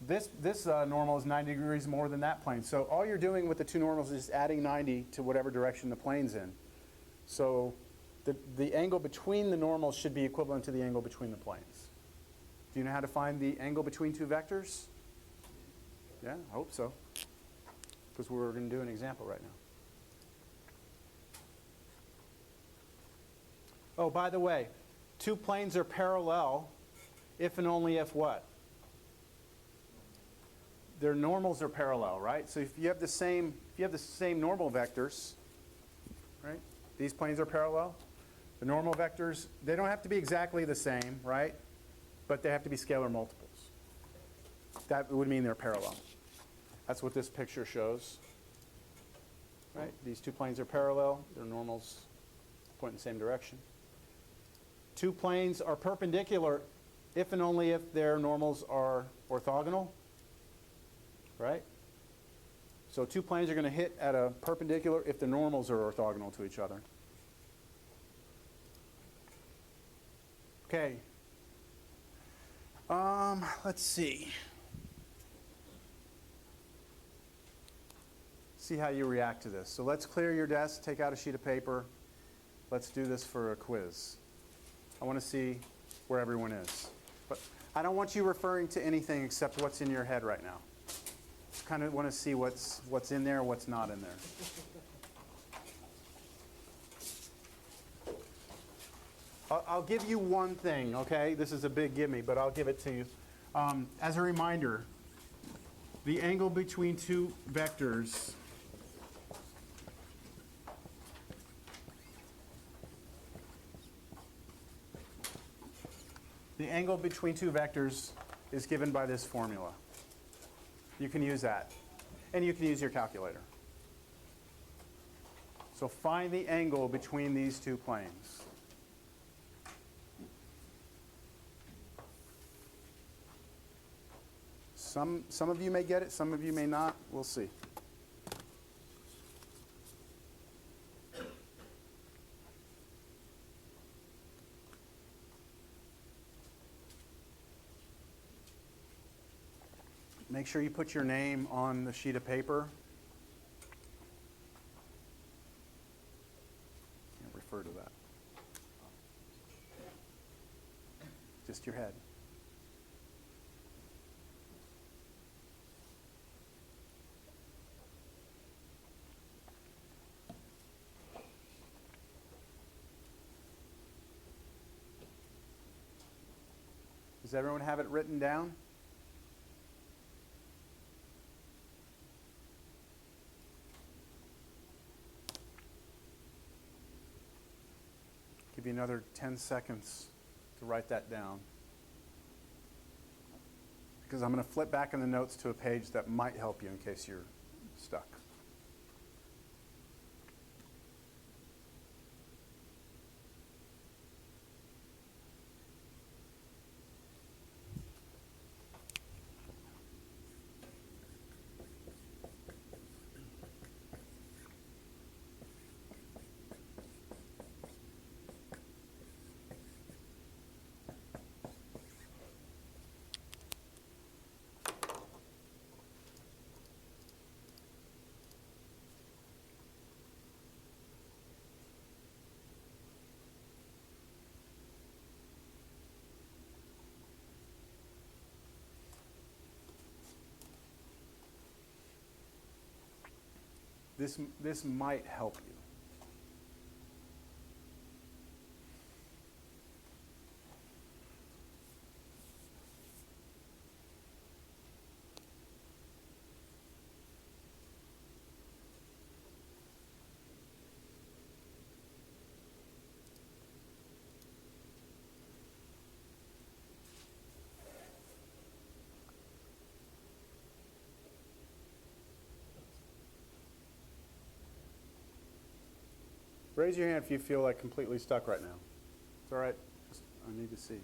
this normal is 90 degrees more than that plane. So all you're doing with the 2 normals is just adding 90 to whatever direction the plane's in. So the angle between the normals should be equivalent to the angle between the planes. Do you know how to find the angle between 2 vectors? Yeah, I hope so. Because we're going to do an example right now. Oh, by the way, 2 planes are parallel if and only if what? Their normals are parallel, right? So if you have the same normal vectors, right? These planes are parallel. The normal vectors, they don't have to be exactly the same, right? But they have to be scalar multiples. That would mean they're parallel. That's what this picture shows. Right? These 2 planes are parallel. Their normals point in the same direction. 2 planes are perpendicular if and only if their normals are orthogonal. Right? So 2 planes are going to hit at a perpendicular if the normals are orthogonal to each other. Okay. Let's see. See how you react to this. So let's clear your desk, take out a sheet of paper. Let's do this for a quiz. I want to see where everyone is. But I don't want you referring to anything except what's in your head right now. Just kind of want to see what's in there, what's not in there. I'll give you one thing, okay? This is a big gimme, but I'll give it to you. As a reminder, the angle between 2 vectors is given by this formula. You can use that. And you can use your calculator. So find the angle between these 2 planes. Some of you may get it, some of you may not. We'll see. Make sure you put your name on the sheet of paper. Can't refer to that. Just your head. Does everyone have it written down? Give you another 10 seconds to write that down. Because I'm going to flip back in the notes to a page that might help you in case you're stuck. This might help you. Raise your hand if you feel like completely stuck right now. It's all right. Just, I need to see.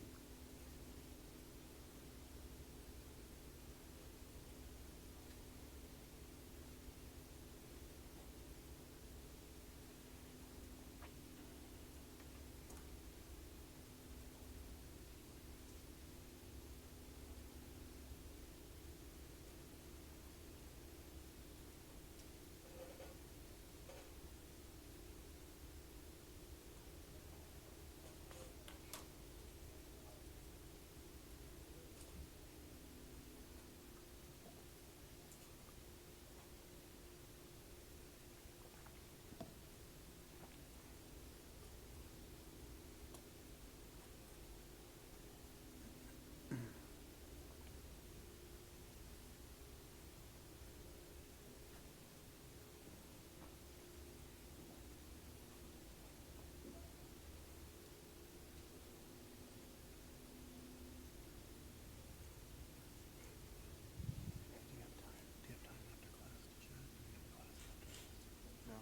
No,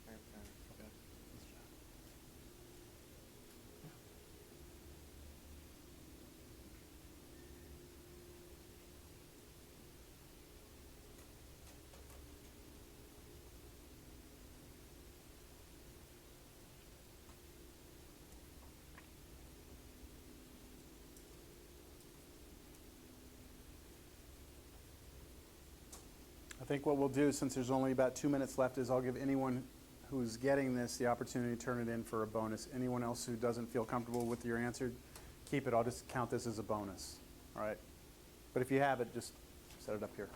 I have time. Okay. I think what we'll do, since there's only about 2 minutes left, is I'll give anyone who's getting this the opportunity to turn it in for a bonus. Anyone else who doesn't feel comfortable with your answer, keep it. I'll just count this as a bonus. All right? But if you have it, just set it up here.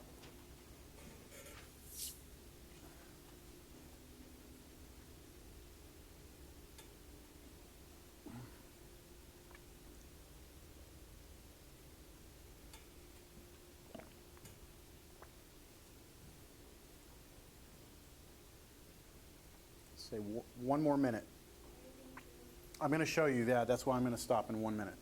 Say one more minute. I'm going to show you that. That's why I'm going to stop in 1 minute.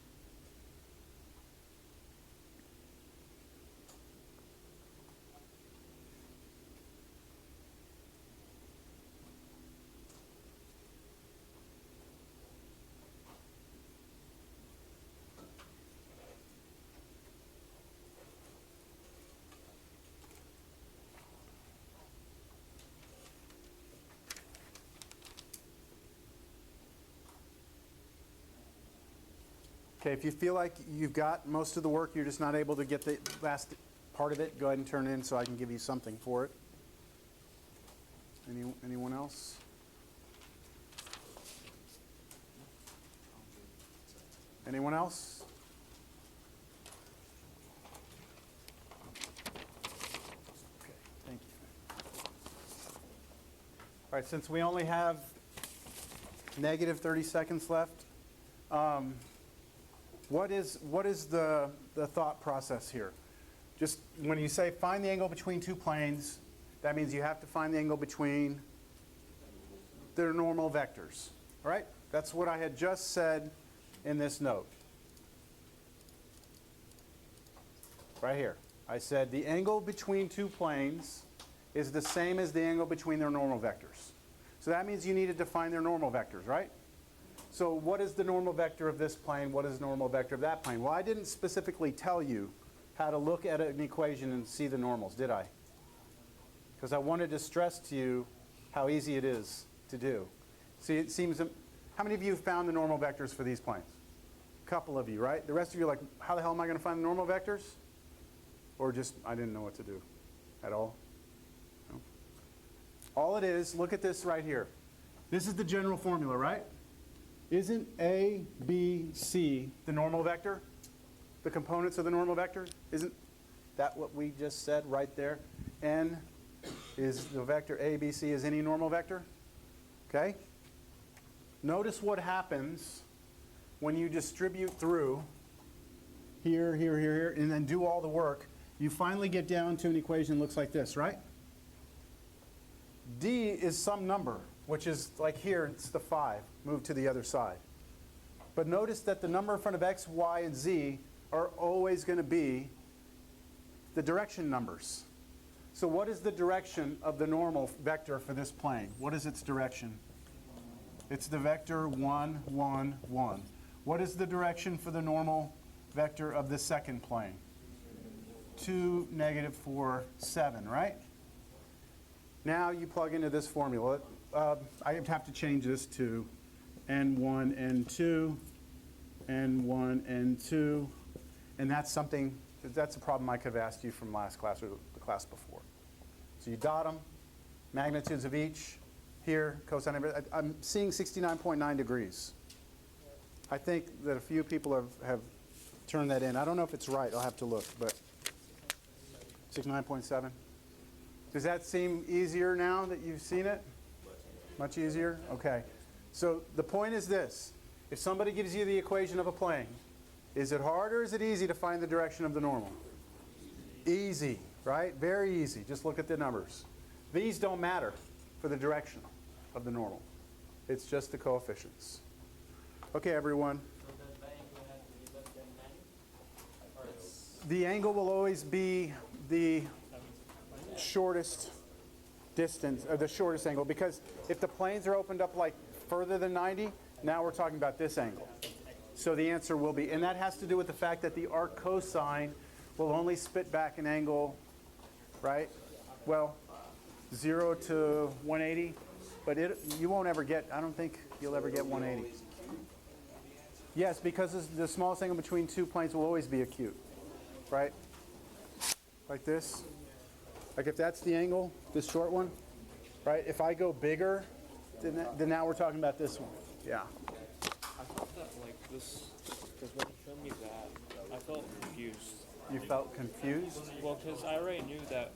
Okay, if you feel like you've got most of the work, you're just not able to get the last part of it, go ahead and turn it in so I can give you something for it. Anyone else? Anyone else? Okay, thank you. All right, since we only have negative 30 seconds left, What is the thought process here? Just when you say find the angle between two planes, that means you have to find the angle between their normal vectors. All right? That's what I had just said in this note. Right here. I said the angle between two planes is the same as the angle between their normal vectors. So that means you need to define their normal vectors, right? So what is the normal vector of this plane? What is the normal vector of that plane? Well, I didn't specifically tell you how to look at an equation and see the normals, did I? Because I wanted to stress to you how easy it is to do. See, it seems, how many of you have found the normal vectors for these planes? A couple of you, right? The rest of you are like, how the hell am I going to find the normal vectors? Or just, I didn't know what to do at all? No? All it is, look at this right here. This is the general formula, right? Isn't A, B, C the normal vector? The components of the normal vector? Isn't that what we just said right there? N is the vector A, B, C is any normal vector? Okay? Notice what happens when you distribute through here, here, here, here, and then do all the work. You finally get down to an equation that looks like this, right? D is some number, which is like here, it's the 5. Move to the other side. But notice that the number in front of x, y, and z are always going to be the direction numbers. So what is the direction of the normal vector for this plane? What is its direction? It's the vector 1, 1, 1. What is the direction for the normal vector of the second plane? 2, negative 4, 7, right? Now you plug into this formula. I have to change this to n1, n2, n1, n2. And that's something, that's a problem I could have asked you from last class or the class before. So you dot them, magnitudes of each. Here, cosine, I'm seeing 69.9 degrees. I think that a few people have turned that in. I don't know if it's right. I'll have to look, but 69.7. Does that seem easier now that you've seen it? Much easier? Okay. So the point is this. If somebody gives you the equation of a plane, is it hard or is it easy to find the direction of the normal? Easy, right? Very easy. Just look at the numbers. These don't matter for the direction of the normal. It's just the coefficients. Okay, everyone. So does the angle have to be less than 90? The angle will always be the shortest distance, or the shortest angle, because if the planes are opened up like further than 90, now we're talking about this angle. So the answer will be, and that has to do with the fact that the arc cosine will only spit back an angle, right? Well, 0 to 180, but you won't ever get, I don't think you'll ever get 180. Yes, because the smallest angle between two planes will always be acute, right? Like this. Like if that's the angle, this short one, right? If I go bigger, then now we're talking about this one. Yeah. I thought that like this, because when you showed me that, I felt confused. You felt confused? Well, because I already knew that